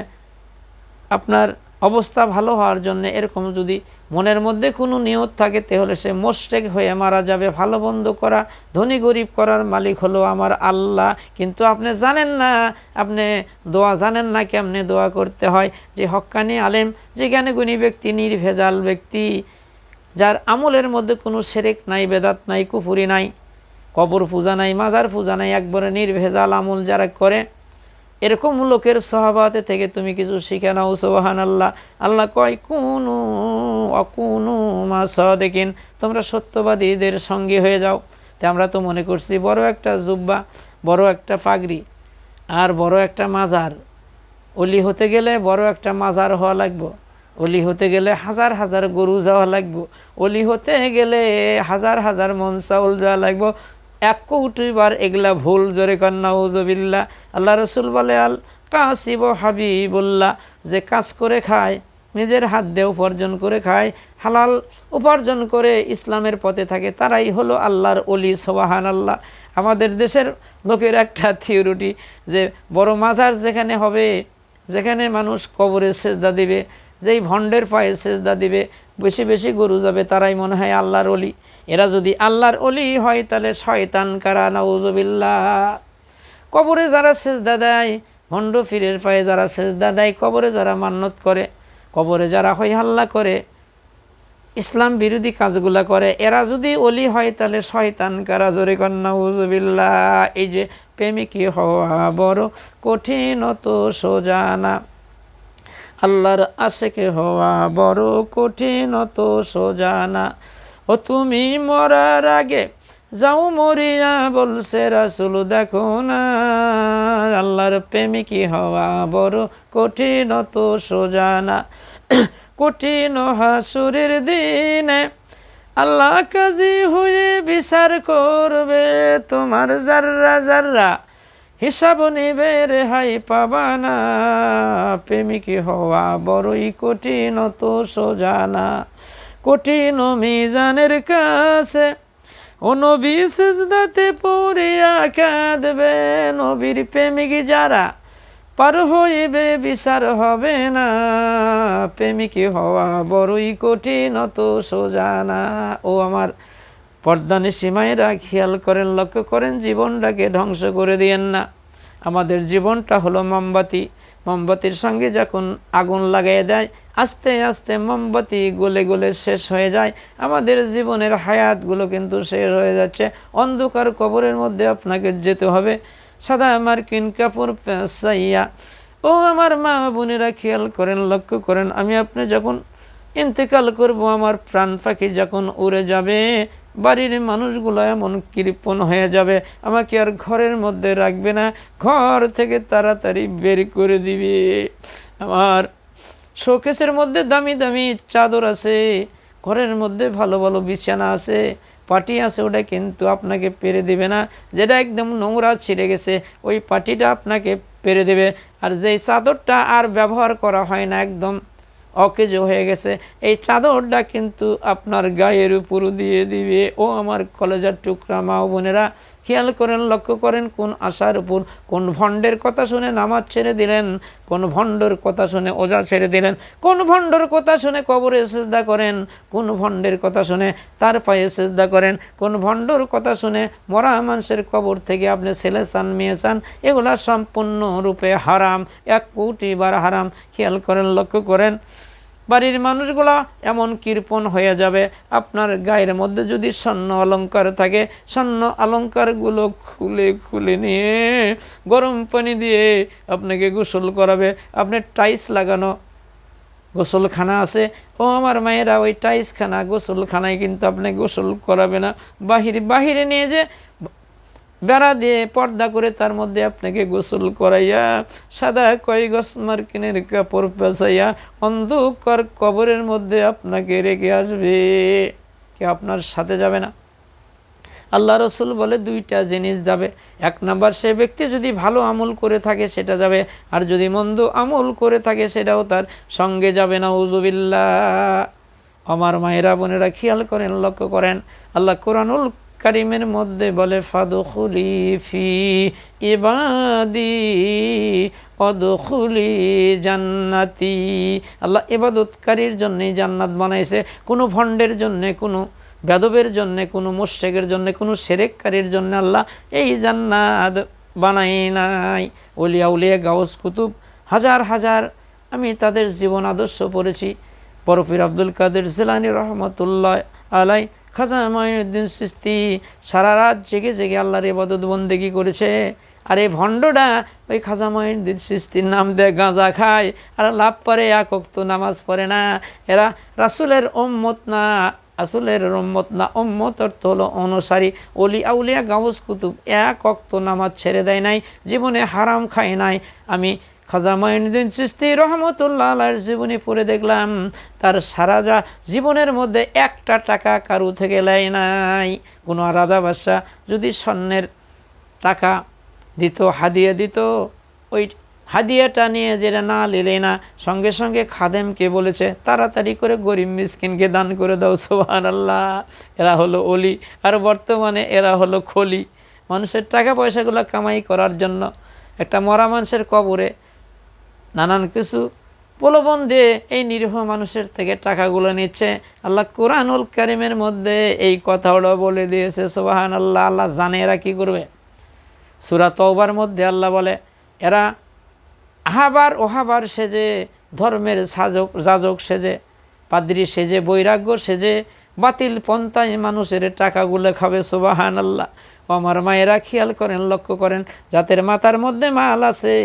S1: আপনার অবস্থা ভালো হওয়ার জন্য, এরকম যদি মনের মধ্যে কোনো নিয়ত থাকে, তাহলে সে মুশরিক হয়ে মারা যাবে। ভালো বন্ধ করা, ধনী গরিব করার মালিক হলো আমার আল্লাহ। কিন্তু আপনি জানেন না, আপনি দোয়া জানেন না কেমনে দোয়া করতে হয়। যে হক্কানি আলেম, যে জ্ঞানীগুণী ব্যক্তি, নির্ভেজাল ব্যক্তি, যার আমলের মধ্যে কোনো শিরক নাই, বেদাত নাই, কুফরি নাই, কবর পূজা নাই, মাজার পূজা নাই, একবারে নির্ভেজাল আমল যারা করে, এরকম লোকের সহাবাতে থেকে তুমি কিছু শিখে নাও। সুবহানাল্লাহ। আল্লাহ কয় কুনু অকুনু মা সাদিকিন, তোমরা সত্যবাদীদের সঙ্গী হয়ে যাও। তা আমরা তো মনে করছি বড় একটা জুব্বা, বড় একটা পাগড়ি আর বড় একটা মাজার, অলি হতে গেলে বড় একটা মাজার হওয়া লাগবে, অলি হতে গেলে হাজার হাজার গরু যাওয়া লাগবে, অলি হতে গেলে হাজার হাজার মন চাউল যাওয়া লাগবে। এক কৌটিবার এগুলা ভুল, জোরে কন্যা উজবিল্লাহ। আল্লাহ রসুল বলে আল কাসিব হাবিবুল্লাহ, যে কাজ করে খায়, নিজের হাত দিয়ে উপার্জন করে খায়, হালাল উপার্জন করে ইসলামের পথে থাকে, তারাই হলো আল্লাহর অলি। সুবহানাল্লাহ। আমাদের দেশের লোকের একটা থিওরিটি যে বড় মাজার যেখানে হবে, যেখানে মানুষ কবরে সেজদা দিবে, যেই ভণ্ডের পায়ে সেজদা দিবে, বেশি বেশি গরু যাবে, তারাই মনে হয় আল্লাহর অলি। এরা যদি আল্লাহর অলি হয় তাহলে শয়তান কারা, নাউজুবিল্লাহ। কবরে যারা সেজদা দেয়, ভণ্ড ফিরের পায়ে যারা সেজদা দেয়, কবরে যারা মান্নত করে, কবরে যারা হই হাল্লা করে, ইসলাম বিরোধী কাজগুলা করে, এরা যদি অলি হয় তাহলে শয়তান কারা, জোরে কন্যা উজুবিল্লাহ। এই যে প্রেমিকী হওয়া বড় কঠিন তো সোজা না, আল্লাহর আশেকে হওয়া বড় কঠিন তো সোজা না। ও তুমি মরার আগে যাও মরিয়া, বলছে রাসূল দেখো না, আল্লাহর প্রেমিকী হওয়া বড় কঠিন তো সোজা না। কঠিন হাসুরের দিনে আল্লাহ কাজী হয়ে বিচার করবে, তোমার জাররা জাররা হিসাব নিবে, রেহাই পাবা না। প্রেমিকী হওয়া বড়ই কঠিন তো সোজা না। কঠিন মিজানের কাছে ও নবী সিজদাতে পড়িয়া কাঁদবে, নবীর প্রেমিকী যারা পার হইবে বিচার হবে না। প্রেমিকী হওয়া বড়ই কঠিন তো সোজা না। ও আমার পর্দানিশী মায়েরা খেয়াল করেন, লক্ষ্য করেন, জীবনটাকে ধ্বংস করে দিয়েন না। আমাদের জীবনটা হলো মোমবাতি, মোমবাতির সঙ্গে যখন আগুন লাগাইয়ে দেয়, আস্তে আস্তে মোমবাতি গলে গলে শেষ হয়ে যায়। আমাদের জীবনের হায়াতগুলো কিন্তু শেষ হয়ে যাচ্ছে। অন্ধকার কবরের মধ্যে আপনাকে যেতে হবে। সাদা মার্কিন কাপড় পেঁচাইয়া, ও আমার মা বোনেরা খেয়াল করেন, লক্ষ্য করেন, আমি আপনি যখন ইন্তেকাল করব, আমার প্রাণ পাখি যখন উড়ে যাবে, বাড়ির মানুষগুলো এমন কৃপণ হয়ে যাবে, আমাকে আর ঘরের মধ্যে রাখবে না, ঘর থেকে তাড়াতাড়ি বের করে দিবে। আমার শোকেসের মধ্যে দামি দামি চাদর আছে, ঘরের মধ্যে ভালো ভালো বিছানা আছে, পাটি আছে, ওটা কিন্তু আপনাকে পেরে দেবে না। যেটা একদম নোংরা ছিঁড়ে গেছে, ওই পাটিটা আপনাকে পেরে দেবে। আর যেই চাদরটা আর ব্যবহার করা হয় না, একদম অকেজো হয়ে গেছে, এই চাদরটা কিন্তু আপনার গায়ের উপর দিয়ে দিবে। ও আমার কলেজার টুকরা মা ও বোনেরা, খেয়াল করেন, লক্ষ্য করেন, কোন আশার উপর, কোন ভণ্ডের কথা শুনে নামাজ ছেড়ে দিলেন, কোন ভণ্ডর কথা শুনে ওজা ছেড়ে দিলেন, কোন ভণ্ডর কথা শুনে কবরে সেজদা করেন, কোন ভণ্ডের কথা শুনে তার পায়ে সেজদা করেন, কোন ভণ্ডর কথা শুনে মরা মানুষের কবর থেকে আপনি ছেলে চান, মেয়ে চান, এগুলা সম্পূর্ণরূপে হারাম, 1 কোটি বার হারাম। খেয়াল করেন, লক্ষ্য করেন, বাড়ির মানুষগুলো এমন কৃপণ হয়ে যাবে। আপনার গায়ের মধ্যে যদি স্বর্ণ অলঙ্কার থাকে, স্বর্ণ অলঙ্কারগুলো খুলে খুলে নিয়ে গরম পানি দিয়ে আপনাকে গোসল করাবে। আপনি টাইলস লাগানো গোসলখানা আছে, ও আমার মায়েরা, ওই টাইলসখানা গোসলখানায় কিন্তু আপনি গোসল করাবে না, বাহিরে নিয়ে যে বেড়া দিয়ে পর্দা করে তার মধ্যে আপনাকে গোসল করাইয়া, সাদা কয় গজ মার্কিনের কাপড় পেঁচাইয়া অন্ধকার কবরের মধ্যে আপনাকে রেখে আসবে। কে আপনার সাথে যাবে না? আল্লাহ রসুল বলে 2টা জিনিস যাবে। 1 নাম্বার, সে ব্যক্তি যদি ভালো আমল করে থাকে সেটা যাবে, আর যদি মন্দ আমল করে থাকে সেটাও তার সঙ্গে যাবে না। উযুবিল্লাহ। আমার মায়েরা বোনেরা খেয়াল করেন, লক্ষ্য করেন, আল্লাহ কোরআনুল কারিমের মধ্যে বলে ফাদখুলি ফি ইবাদি অদখুলি জান্নাতি। আল্লাহ ইবাদতকারীর জন্যই জান্নাত বানাইছে, কোনো ভণ্ডের জন্যে, কোনো বেদবের জন্যে, কোনো মুশরিকের জন্যে, কোনো শিরককারীর জন্য আল্লাহ এই জান্নাত বানাই নাই। ওলিয়া উলিয়া গাউস কুতুব হাজার হাজার, আমি তাদের জীবন আদর্শ পড়েছি। বড় পীর আব্দুল কাদের জিলানী রহমতুল্লাহ আলাই, খাজা মাইনুদ্দিন চিশতি সারা রাত জেগে জেগে আল্লাহর ইবাদত বন্দেগী করেছে। আর এই ভণ্ডটা ওই খাজা মঈনুদ্দিন চিশতির নাম দিয়ে গাঁজা খায় আর লাভ করে, এক ওয়াক্ত নামাজ পড়ে না। এরা রাসূলের উম্মত না, রাসূলের উম্মত না। উম্মত অর্থ হলো অনুসারী। ওলি আউলিয়া গাউস কুতুব এক ওয়াক্ত নামাজ ছেড়ে দেয় নাই, জীবনে হারাম খায় নাই। আমি খাজা মঈনুদ্দিন চিশতি রহমতুল্লাহ আলাইহির জীবনী পড়ে দেখলাম, তার সারা জীবনের মধ্যে একটা টাকা কারু থেকে লেয় নাই। কোনো রাজা বাদশাহ যদি স্বর্ণের টাকা দিত, হাদিয়া দিত, ওই হাদিয়াটা নিয়ে যেটা না নিলে না, সঙ্গে সঙ্গে খাদেমকে বলেছে তাড়াতাড়ি করে গরিব মিসকিনকে দান করে দাও। সুবহানাল্লাহ। এরা হলো ওলি, আর বর্তমানে এরা হলো খলি। মানুষের টাকা পয়সাগুলো কামাই করার জন্য একটা মরা মানুষের কবরে নানান কিছু প্রলোভন দিয়ে এই নিরীহ মানুষের থেকে টাকাগুলো নিচ্ছে। আল্লাহ কুরআনুল কারীমের মধ্যে এই কথাগুলো বলে দিয়েছে। সুবহানাল্লাহ। আল্লাহ জানে এরা কী করবে। সূরা তওবার মধ্যে আল্লাহ বলে, এরা আহাবার ওহাবার সেজে, ধর্মের যাজক সেজে, পাদ্রী সেজে, বৈরাগ্য সেজে বাতিল পন্থায় মানুষের টাকাগুলো খাবে। সুবহানাল্লাহ। ও আমার মায়েরা খেয়াল করেন, লক্ষ্য করেন, যাদের মাথার মধ্যে মাল আছে,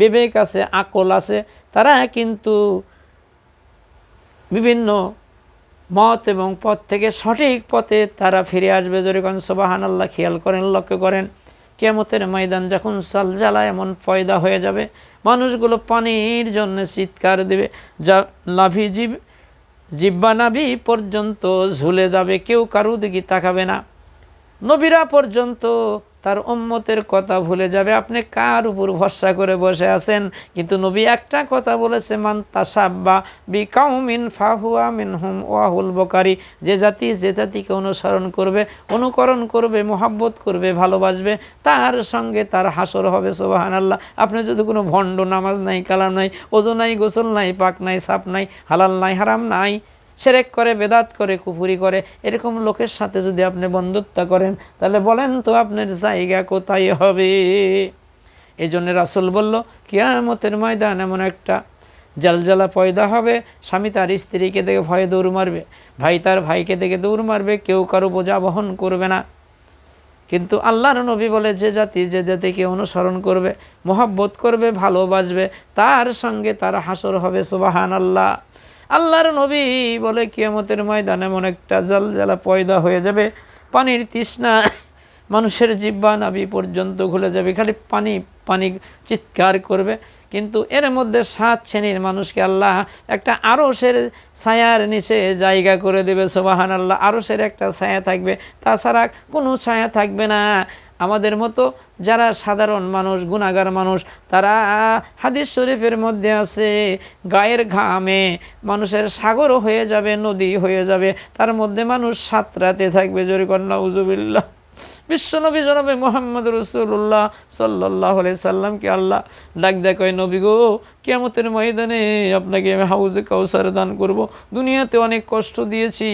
S1: বিবেক আছে, আকল আছে, তারা কিন্তু বিভিন্ন মত এবং পথ থেকে সঠিক পথে তারা ফিরে আসবে। যেরকম সুবহানাল্লাহ। খেয়াল করেন, লক্ষ্য করেন, কিয়ামতের ময়দান যখন সালজালা এমন পয়দা হয়ে যাবে, মানুষগুলো পানির জন্য চিৎকার দেবে, যা নাভি জিব্বা নাভি পর্যন্ত ঝুলে যাবে, কেউ কারো দিকে তাকাবে না। নবীরা পর্যন্ত তার উম্মতের কথা ভুলে যাবে। আপনি কার উপর ভরসা করে বসে আছেন? কিন্তু নবী একটা কথা বলেছে, মান তাসাব্বা বিকাউমিন ফাহুয়া মিনহুম ওয়াহুল বুখারী। যে জাতি যে জাতিকে অনুসরণ করবে, অনুকরণ করবে, মোহাব্বত করবে, ভালোবাসবে, তার সঙ্গে তার হাসর হবে। সুবহানাল্লাহ। আপনি যদি কোনো ভণ্ড, নামাজ নাই, কালাম নাই, ওযু নাই, গোসল নাই, পাক নাই, সাপ নাই, হালাল নাই, হারাম নাই, শিরক করে, বেদাত করে, কুফরি করে, এরকম লোকের সাথে যদি আপনি বন্ধুত্ব করেন, তাহলে বলেন তো আপনার জায়গা কোথায় হবে? এই জন্য রাসূল বলল, কিয়ামতের ময়দান এমন একটা জালজালা পয়দা হবে, স্বামী তার স্ত্রীকে দেখে ভয়ে দৌড় মারবে, ভাই তার ভাইকে দেখে দৌড় মারবে, কেউ কারো বোঝা বহন করবে না। কিন্তু আল্লাহর নবী বলে, যে জাতি যে জাতিকে অনুসরণ করবে, মোহাব্বত করবে, ভালোবাসবে, তার সঙ্গে তার হাসর হবে। সুবহানাল্লাহ। আল্লাহর নবী বলে, কিয়ামতের ময়দানে এমন একটা জালজালা পয়দা হয়ে যাবে, পানির তৃষ্ণা মানুষের জিহ্বা নাভি পর্যন্ত ঘুলে যাবে, খালি পানি পানি চিৎকার করবে। কিন্তু এর মধ্যে 7 শ্রেণীর মানুষকে আল্লাহ একটা আরশের ছায়ার নিচে জায়গা করে দেবে। সুবহানাল্লাহ। আরশের একটা ছায়া থাকবে, তাছাড়া কোনো ছায়া থাকবে না। আমাদের মতো যারা সাধারণ মানুষ, গুনাহগার মানুষ, তারা হাদিস শরীফের মধ্যে আছে, গায়ের ঘামে মানুষের সাগর হয়ে যাবে, নদী হয়ে যাবে, তার মধ্যে মানুষ 7 রাতে থাকবে। জোরে কর নাউযুবিল্লাহ। বিশ্বনবী জনাবে মুহাম্মদ রাসূলুল্লাহ সাল্লাল্লাহু আলাইহি সাল্লামকে আল্লাহ ডাক দেয়, কয় নবী গো, কিয়ামতের ময়দানে আপনাকে আমি হাউজে কাউসার দান করব। দুনিয়াতে অনেক কষ্ট দিয়েছি।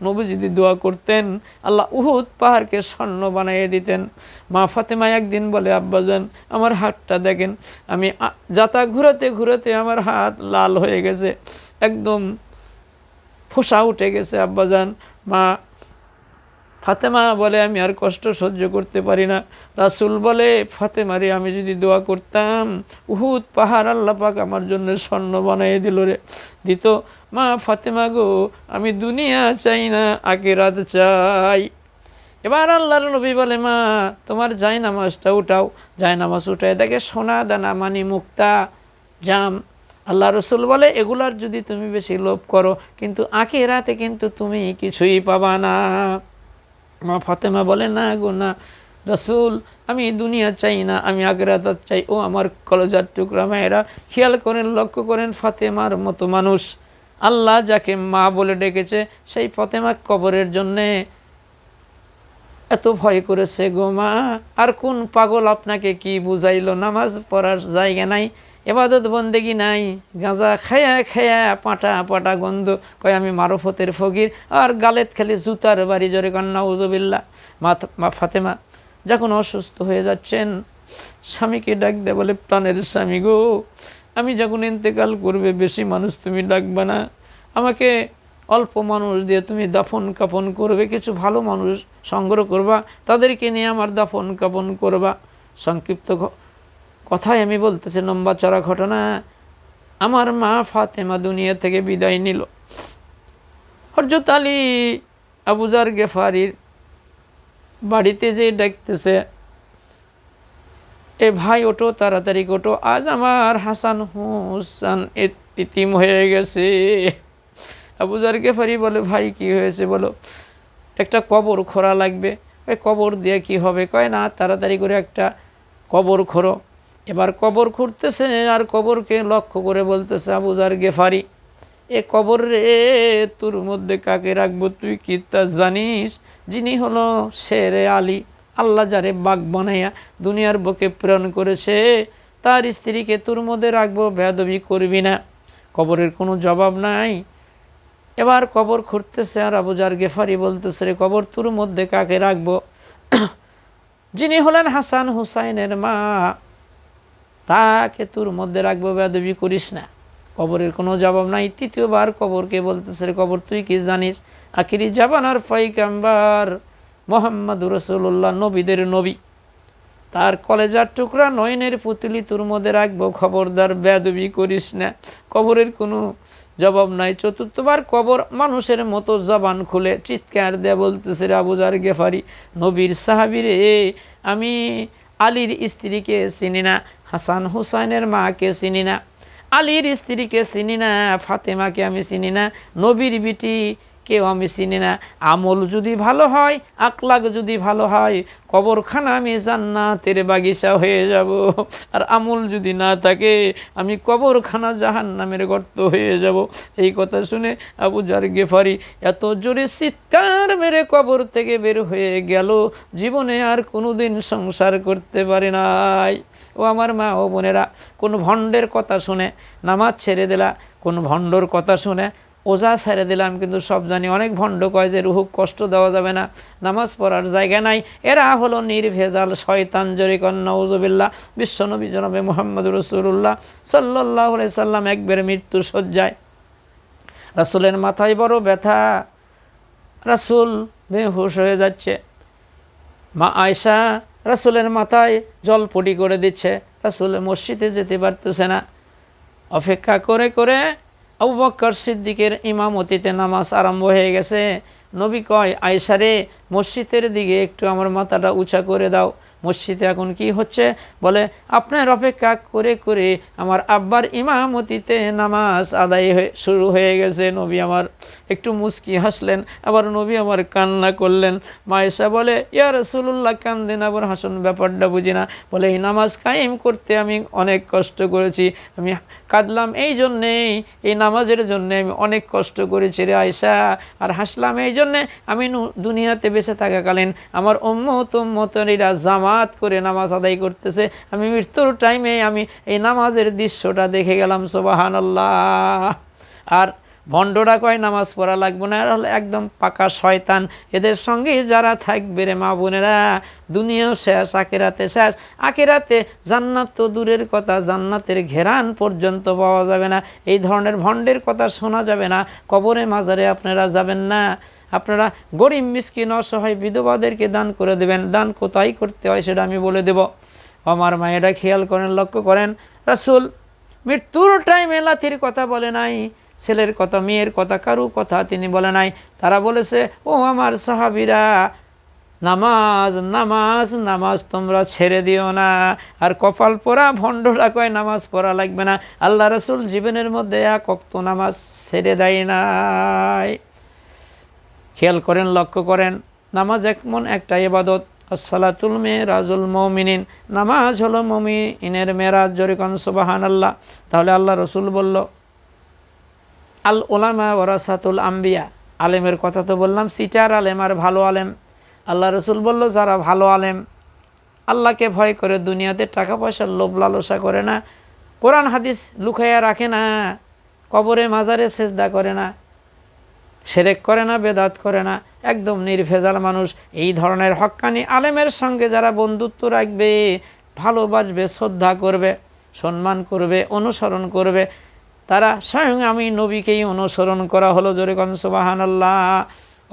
S1: নবী যদি দোয়া করতেন, আল্লাহ উহুদ পাহাড়কে স্বর্ণ বানিয়ে দিতেন। মা ফাতেমা একদিন বলে, আব্বাজান আমার হাতটা দেখেন, আমি যাতা ঘুরাতে ঘুরাতে আমার হাত লাল হয়ে গেছে, একদম ফোসা উঠে গেছে আব্বাজান। মা ফাতেমা বলে, আমি আর কষ্ট সহ্য করতে পারি না। রাসূল বলে, ফাতেমারে আমি যদি দোয়া করতাম, উহুদ পাহাড় আল্লাহ পাক আমার জন্য স্বর্ণ বানিয়ে দিল রে, দিত। মা ফাতেমা গো, আমি দুনিয়া চাই না, আখিরাত চাই। এবার আল্লাহর নবী বলে, মা তোমার জায়নামাজটা উঠাও। জায়নামাজ উঠায় দেখে সোনা দানা, মানি মুক্তা, জাম। আল্লাহ রসুল বলে, এগুলার যদি তুমি বেশি লোভ করো, কিন্তু আখিরাতে কিন্তু তুমি কিছুই পাবা না। মা ফাতেমা বলে, না গো না রসুল, আমি দুনিয়া চাই না, আমি আখিরাত চাই। ও আমার কলেজার টুকরা মায়েরা, খেয়াল করেন, লক্ষ্য করেন, ফাতেমার মতো মানুষ আল্লাহ যাকে মা বলে ডেকেছে, সেই ফাতেমা কবরের জন্যে এত ভয় করেছে গো মা। আর কোন পাগল আপনাকে কি বুঝাইলো? নামাজ পড়ার জায়গা নাই, এবাদত বন্দেগি নাই, গাঁজা খায়া খায়া পাটা পাটা গন্ধ, কয় আমি মারফতের ফকির, আর গালেত খালি জুতার বাড়ি। জোরে কর নাউযুবিল্লাহ। মা ফাতেমা যখন অসুস্থ হয়ে যাচ্ছেন, স্বামীকে ডাক দেয়, বলে, প্রাণের স্বামী গো, আমি যখন ইন্তেকাল করবে, বেশি মানুষ তুমি ডাকবা না, আমাকে অল্প মানুষ দিয়ে তুমি দাফন কাফন করবে, কিছু ভালো মানুষ সংগ্রহ করবা, তাদেরকে নিয়ে আমার দাফন কাফন করবা। সংক্ষিপ্ত কথায় আমি বলতেছি, লম্বা চড়া ঘটনা। আমার মা ফাতেমা দুনিয়া থেকে বিদায় নিল। হযরত আলী আবু যার গেফারির বাড়িতে যে ডাকতেছে, এ ভাই ওঠো, তাড়াতাড়ি ওঠো, আজ আমার হাসান হুসান ইতিম হয়ে গেছে। আবু যার গেফারি বলে, ভাই কি হয়েছে বলো? একটা কবর খোঁড়া লাগবে। ওই কবর দিয়ে কি হবে? কয় না, তাড়াতাড়ি করে একটা কবর খোঁড়ো। এবার কবর খুঁড়তেছে আর কবরকে লক্ষ্য করে বলতেছে, আবু যার গেফারি, এ কবর রে, তোর মধ্যে কাকে রাখবো তুই কি তা জানিস? যিনি হলো শেরে আলী, আল্লাহ যারে বাঘ বানাইয়া দুনিয়ার বুকে প্রেরণ করেছে, তার স্ত্রীকে তোর মধ্যে রাখবো, বেয়াদবি করবি না। কবরের কোনো জবাব নাই। এবার কবর খুঁড়তেছে আর আবু যার গেফারি বলতেছে, রে কবর তোর মধ্যে কাকে রাখবো? যিনি হলেন হাসান হুসাইনের মা, তাকে তোর মধ্যে রাখবো, বেয়াদবি করিস না। কবরের কোনো জবাব নাই। তৃতীয়বার কবরকে বলতেছে, রে কবর তুই কি জানিস? আখিরি জাবানার পয়গম্বর মুহাম্মদুর রাসূলুল্লাহ, নবীদের নবী, তার কলেজার টুকরা নয়নের পুতুলি তোর মধ্যে রাখবো, খবরদার বেয়াদবি করিস না। কবরের কোনো জবাব নাই। চতুর্থবার কবর মানুষের মতো জবান খুলে চিৎকার দেয়া বলতেছে, রে আবু যার গেফারি, নবীর সাহাবী রে, আমি আলীর স্ত্রীকে চিনি না, হাসান হুসাইনের মাকে চিনি না, আলীর স্ত্রীকে চিনি না, ফাতেমাকে আমি চিনি না, নবীর বিটি কেউ আমি চিনি না। আমল যদি ভালো হয়, আকলাক যদি ভালো হয়, কবরখানা আমি জান্নাতের বাগিচা হয়ে যাব। আর আমল যদি না থাকে, আমি কবরখানা জাহান্নামের গর্ত হয়ে যাব। এই কথা শুনে আবু যার গেফারি এত জোরে চিৎকার মেরে কবর থেকে বের হয়ে গেল, জীবনে আর কোনোদিন সংসার করতে পারে নাই। ও আমার মা ও বোনেরা, কোন ভণ্ডের কথা শুনে নামাজ ছেড়ে দিলা, কোন ভণ্ডর কথা শুনে ওজা ছেড়ে দিলাম। কিন্তু সব জানি অনেক ভণ্ড কয় যে রুহুক কষ্ট দেওয়া যাবে না, নামাজ পড়ার জায়গা নাই। এরা হলো নির্ভেজাল শয়তান। জোরে কন্যা নাউযুবিল্লাহ। বিশ্বনবী জনাবে মুহাম্মদুর রাসূলুল্লাহ সাল্লাল্লাহু আলাইহি সাল্লাম একবার মৃত্যুর শয্যায়, রাসূলের মাথায় বড় ব্যথা, রাসূল বেহুশ হয়ে যাচ্ছে। মা আয়েশা রাসূলের মাথায় জলপটি করে দিচ্ছে, রাসূল মসজিদে যেতে পারতেছে না। অপেক্ষা করে করে আবু বকর সিদ্দিকের ইমামতিতে নামাজ আরম্ভ হয়ে গেছে। নবী কয়, আয়েশা রে, মসজিদের দিকে একটু আমার মাথাটা উঁচা করে দাও। মসজিদে এখন কি হচ্ছে? বলে, আপনার অপেক্ষা করে করে আমার আব্বার ইমামতিতে নামাজ আদায় শুরু হয়ে গেছে। নবী আমার একটু মুচকি হাসলেন, আবার নবী আমার কান্না করলেন। মা আয়েশা বলে, ইয়া রাসূলুল্লাহ, কান্দেন আবার হাসুন, ব্যাপারটা বুঝি না। বলে, এই নামাজ কায়েম করতে আমি অনেক কষ্ট করেছি, আমি কাঁদলাম এই জন্যেই, এই নামাজের জন্যে আমি অনেক কষ্ট করেছি রে আয়েশা। আর হাসলাম এই জন্যে, আমি দুনিয়াতে বেঁচে থাকাকালীন আমার উম্মতেরা জামাত করে নামাজ আদায় করতেছে, আমি মৃত্যুর টাইমে আমি এই নামাজের দৃশ্যটা দেখে গেলাম। সুবহানাল্লাহ। আর ভণ্ডরা কয় নামাজ পড়া লাগবে না, আর হলো একদম পাকা শয়তান। এদের সঙ্গে যারা থাকবে রে মা বোনেরা, দুনিয়াও শেষ, আখিরাতে শেষ। আখিরাতে জান্নাত তো দূরের কথা, জান্নাতের ঘেরান পর্যন্ত পাওয়া যাবে না। এই ধরনের ভণ্ডের কথা শোনা যাবে না। কবরে মাজারে আপনারা যাবেন না। আপনারা গরিব মিসকিন অসহায় বিধবাদেরকে দান করে দেবেন। দান কোথায় করতে হয় সেটা আমি বলে দেব। আমার মায়েরা খেয়াল করেন, লক্ষ্য করেন, রাসূল মৃত্যুর টাইমে লাথির কথা বলে নাই, ছেলের কথা, মেয়ের কথা, কারু কথা তিনি বলে নাই। তারা বলেছে, ও আমার সাহাবীরা, নামাজ নামাজ নামাজ তোমরা ছেড়ে দিও না। আর কপাল পোড়া ভণ্ডরা কয় নামাজ পড়া লাগবে না। আল্লাহ রাসূল জীবনের মধ্যে এক ওয়াক্ত নামাজ ছেড়ে দেয় নাই। খেয়াল করেন, লক্ষ্য করেন, নামাজ এমন একটা ইবাদত, আসসালাতুল মেরাজুল মুমিনিন, নামাজ হলো মুমিনের মেরাজ। জোরে কোন সুবহানাল্লাহ। তাহলে আল্লাহ রাসূল বলল, আল উলামা ওয়ারাসাতুল আম্বিয়া, আলেমের কথা তো বললাম, সিটার আলেম আর ভালো আলেম। আল্লাহ রাসূল বলল, যারা ভালো আলেম, আল্লাহকে ভয় করে, দুনিয়াতে টাকা পয়সার লোভ লালসা করে না, কোরআন হাদিস লুকাইয়া রাখে না, কবরে মাজারে সেজদা করে না, শিরক করে না, বেদাত করে না, একদম নির্ভেজাল মানুষ, এই ধরনের হক্কানি আলেমের সঙ্গে যারা বন্ধুত্ব রাখবে, ভালোবাসবে, শ্রদ্ধা করবে, সম্মান করবে, অনুসরণ করবে, তারা স্বয়ং আমি নবীকেই অনুসরণ করা হলো। জোরে কোন সুবহানাল্লাহ।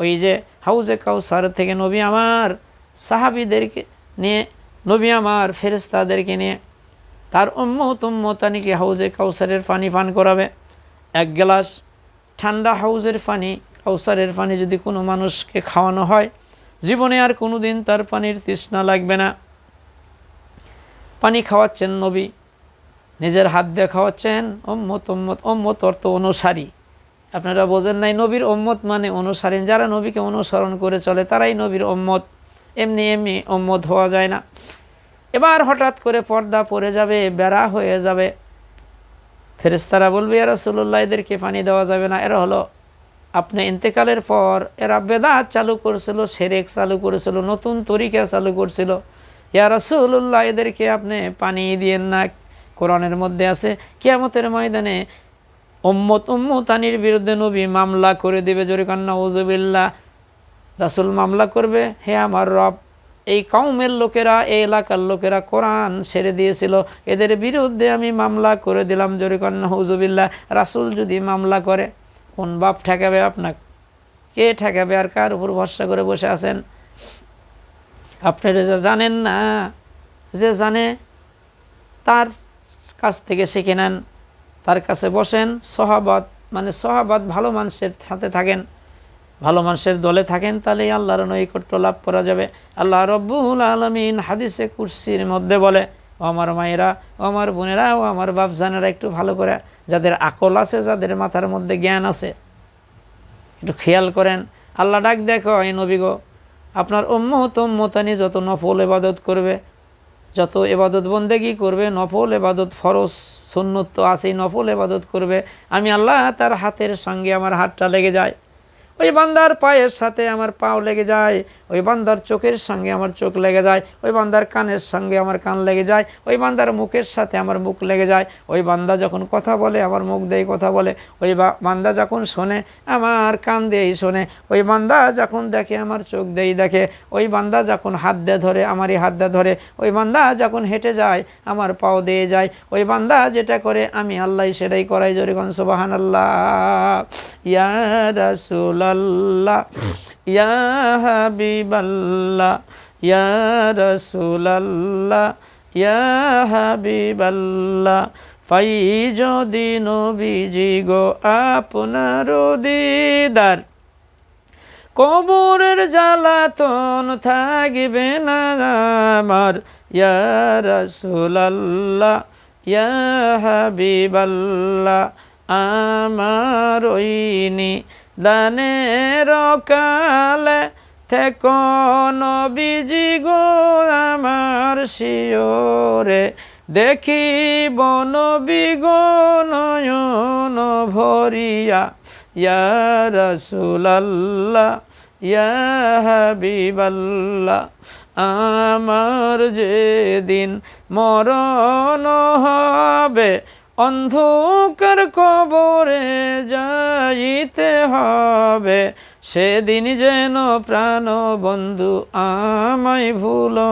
S1: ওই যে হাউজে কাউসার থেকে নবী আমার সাহাবীদেরকে নিয়ে নবী আমার ফেরেশতাদেরকে নিয়ে তার উম্মতানিকে হাউজে কাউসারের পানি পান করাবে। এক গ্লাস ঠান্ডা হাউজের পানি, কাউসারের পানি যদি কোনো মানুষকে খাওয়ানো হয়, জীবনে আর কোনো দিন তার পানির তৃষ্ণা লাগবে না। পানি খাওয়াচ্ছেন নবী, নিজের হাত দিয়ে খাওয়াচ্ছেন। উম্মত অর্থ অনুসারী। আপনারা বোঝেন নাই, নবীর উম্মত মানে অনুসারী। যারা নবীকে অনুসরণ করে চলে তারাই নবীর উম্মত, এমনি এমনি উম্মত হওয়া যায় না। এবার হঠাৎ করে পর্দা পড়ে যাবে, বেড়া হয়ে যাবে। ফেরেশতারা বলবে, ইয়া রাসূলুল্লাহ, এদেরকে পানি দেওয়া যাবে না। এরা হলো আপনি ইন্তেকালের পর এরা বেদাত চালু করেছিল, শিরক চালু করেছিল, নতুন তরিকা চালু করছিল। ইয়া রাসূলুল্লাহ, এদেরকে আপনি পানি দিয়েন না। কোরআনের মধ্যে আছে, কিয়ামতের ময়দানে উম্মতানির বিরুদ্ধে নবী মামলা করে দেবে। জোরে কান্না নাউযুবিল্লাহ। রাসূল মামলা করবে, হে আমার রব, এই কওমের লোকেরা, এই এলাকার লোকেরা কোরআন ছেড়ে দিয়েছিল, এদের বিরুদ্ধে আমি মামলা করে দিলাম। জোরে কান্না নাউযুবিল্লাহ। রাসূল যদি মামলা করে, কোন বাপ ঠেকাবে আপনাকে? কে ঠেকাবে? আর কার উপর ভরসা করে বসে আছেন? আপনারা যা জানেন না, যে জানে তার কাছ থেকে শিখে নেন, তার কাছে বসেন। সহাবাত ভালো মানুষের সাথে থাকেন, ভালো মানুষের দলে থাকেন, তাহলেই আল্লাহর নৈকট্য লাভ করা যাবে। আল্লাহ রব্বুল আলামিন হাদিসে কুরসির মধ্যে বলে, ও আমার মায়েরা, ও আমার বোনেরা, ও আমার বাপজানেরা, একটু ভালো করে, যাদের আকল আছে, যাদের মাথার মধ্যে জ্ঞান আছে, একটু খেয়াল করেন। আল্লাহ ডাক দেখো, এই নবী গো, আপনার উম্মতানি যত নফল ইবাদত করবে, যত ইবাদত বন্দেগি করবে, নফল ইবাদত, ফরজ সুন্নত তো আছেই, নফল ইবাদত করবে, আমি আল্লাহ তার হাতের সঙ্গে আমার হাতটা লেগে যায়, ওই বান্দার পায়ের সাথে আমার পাও লেগে যায়, ওই বান্দার চোখের সঙ্গে আমার চোখ লেগে যায়, ওই বান্দার কানের সঙ্গে আমার কান লেগে যায়, ওই বান্দার মুখের সাথে আমার মুখ লেগে যায়, ওই বান্দা যখন কথা বলে আমার মুখ দিয়েই কথা বলে, ওই বান্দা যখন শোনে আমার কান দিয়েই শোনে, ওই বান্দা যখন দেখে আমার চোখ দিয়েই দেখে, ওই বান্দা যখন হাত দিয়ে ধরে আমারই হাত দিয়ে ধরে, ওই বান্দা যখন হেঁটে যায় আমার পাও দিয়ে যায়, ওই বান্দা যেটা করে আমি আল্লাহ সেটাই করাই। জোরে কোন সুবহানাল্লাহ। ইয়া রাসূলাল্লাহ, ইয়া হাবিবাল্লাহ, ইয়া রাসূলাল্লাহ, ইয়া হাবিবাল্লাহ, পাই যদি নবীজি গো আপনার দিদার, কবরের জ্বালাতন থাকবে না আমার। ইয়া রাসূলাল্লাহ, ইয়া হাবিবাল্লাহ, আমার ওইনি দানের কালে থেকো নবীজি গো আমার শিওরে, দেখিব নবী গো নয়ন ভরিয়া। ইয়া রাসূলাল্লাহ, ইয়া হাবিবাল্লাহ, আমার যেদিন মরণ হবে, অন্ধকার কবরে যাইতে হবে, সেদিন যেন প্রাণ বন্ধু আমায় ভুলো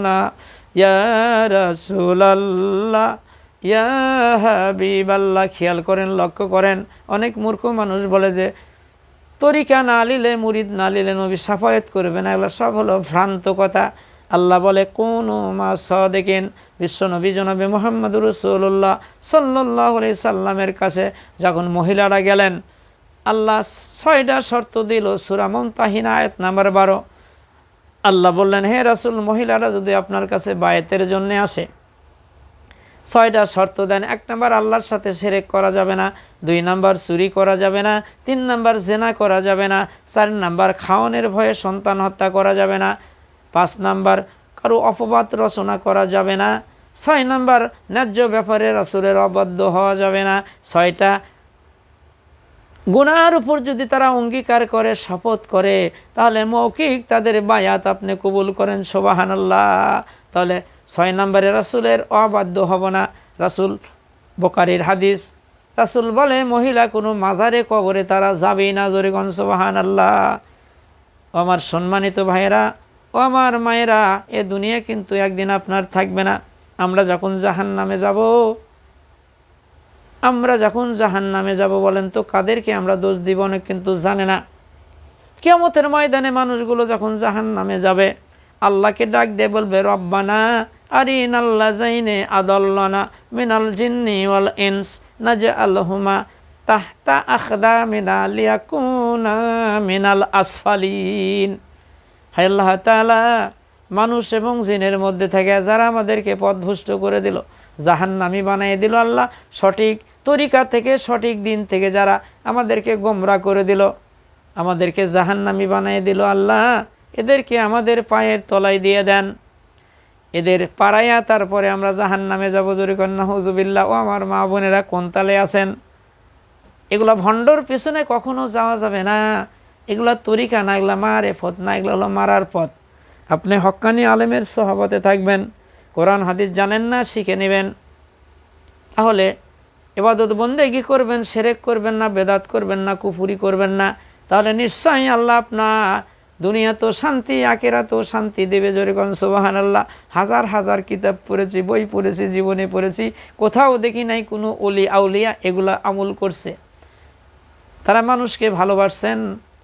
S1: না। ইয়া রাসূলাল্লাহ, ইয়া হাবিবাল্লাহ। খেয়াল করেন, লক্ষ্য করেন, অনেক মূর্খ মানুষ বলে যে তরিকা না নিলে, মুরিদ না নিলে নবী সাফায়াত করবে না। এগুলো সব হলো ভ্রান্ত কথা। আল্লাহ বলে, কুনু মা সাদিকিন। বিশ্বনবী জনাবে মুহাম্মদুর রাসূলুল্লাহ সাল্লাল্লাহু আলাইহি সাল্লামের কাছে যখন মহিলারা গেলেন, আল্লাহ 6টা শর্ত দিল। সূরা মুমতাহিনা আয়াত নাম্বার 12। আল্লাহ বললেন, হে রাসূল, মহিলারা যদি আপনার কাছে বায়াতের জন্য আসে, 6টা শর্ত দেন। 1 নাম্বার, আল্লাহর সাথে শিরক করা যাবে না। 2 নাম্বার, চুরি করা যাবে না। 3 নাম্বার, জিনা করা যাবে না। 4 নাম্বার, খাওয়ানোর ভয়ে সন্তান হত্যা করা যাবে না। 5 নাম্বার, কারো অপবাদ রচনা করা যাবে না। 6 নাম্বার, ন্যায্য ব্যাপারে রাসূলের অবাধ্য হওয়া যাবে না। 6টা গুনার উপর যদি তারা অঙ্গীকার করে, শপথ করে, তাহলে মৌখিক তাদের বায়াত আপনি কবুল করেন। সুবহানাল্লাহ। তাহলে 6 নম্বরে রাসূলের অবাধ্য হব না। রাসূল, বুখারীর হাদিস, রাসূল বলে, মহিলা কোনো মাজারে কবরে তারা যাবেই না। জোরে কোন সুবহানাল্লাহ। আমার সম্মানিত ভাইয়েরা, ও আমার মায়েরা, এ দুনিয়া কিন্তু একদিন আপনার থাকবে না। আমরা যখন জাহান্নামে যাব, বলেন তো কাদেরকে আমরা দোষ দিব? অনেক কিন্তু জানে না। কিয়ামতের ময়দানে মানুষগুলো যখন জাহান্নামে যাবে, আল্লাহকে ডাক দিয়ে বলবে রব্বানা আরিনাল্লাযাইনি আদাল্লানা মিনাল জিন্নি ওয়াল ইনস নাজআলহুমা তাহতা আখদামিনা লিয়াকুনা মিনাল আসফালিন। হায় আল্লাহ তাআলা, মানুষ এবং জিনের মধ্যে থেকে যারা আমাদেরকে পথভ্রষ্ট করে দিল, জাহান্নামী বানিয়ে দিল, আল্লাহ সঠিক তরিকা থেকে সঠিক দিন থেকে যারা আমাদেরকে গোমরা করে দিল, আমাদেরকে জাহান্নামী বানিয়ে দিল, আল্লাহ এদেরকে আমাদের পায়ের তলায় দিয়ে দেন, এদের পাড়াইয়া তারপরে আমরা জাহান্নামে যাব। জোরে কন্যা হুজুবিল্লাহ। ও আমার মা বোনেরা, কোন তালে আছেন? এগুলো ভণ্ডর পিছনে কখনো যাওয়া যাবে না, এগুলো তরিকা না, এগুলো মারেফত না, এগুলো হলো মারার পথ। আপনি হক্কানি আলেমের সহবতে থাকবেন, কোরআন হাদিস জানেন না, শিখে নেবেন, তাহলে ইবাদত বন্দেগি করবেন, শিরক করবেন না, বেদাত করবেন না, কুফরি করবেন না, তাহলে নিশ্চয়ই আল্লাহ আপনার দুনিয়া তো শান্তি, আখিরাত তো শান্তি দেবে। জোরে কোন সুবহানাল্লাহ। হাজার হাজার কিতাব পড়েছি, বই পড়েছি, জীবনে পড়েছি, কোথাও দেখি নাই কোনো ওলি আউলিয়া এগুলা আমল করছে। তারা মানুষকে ভালোবাসছেন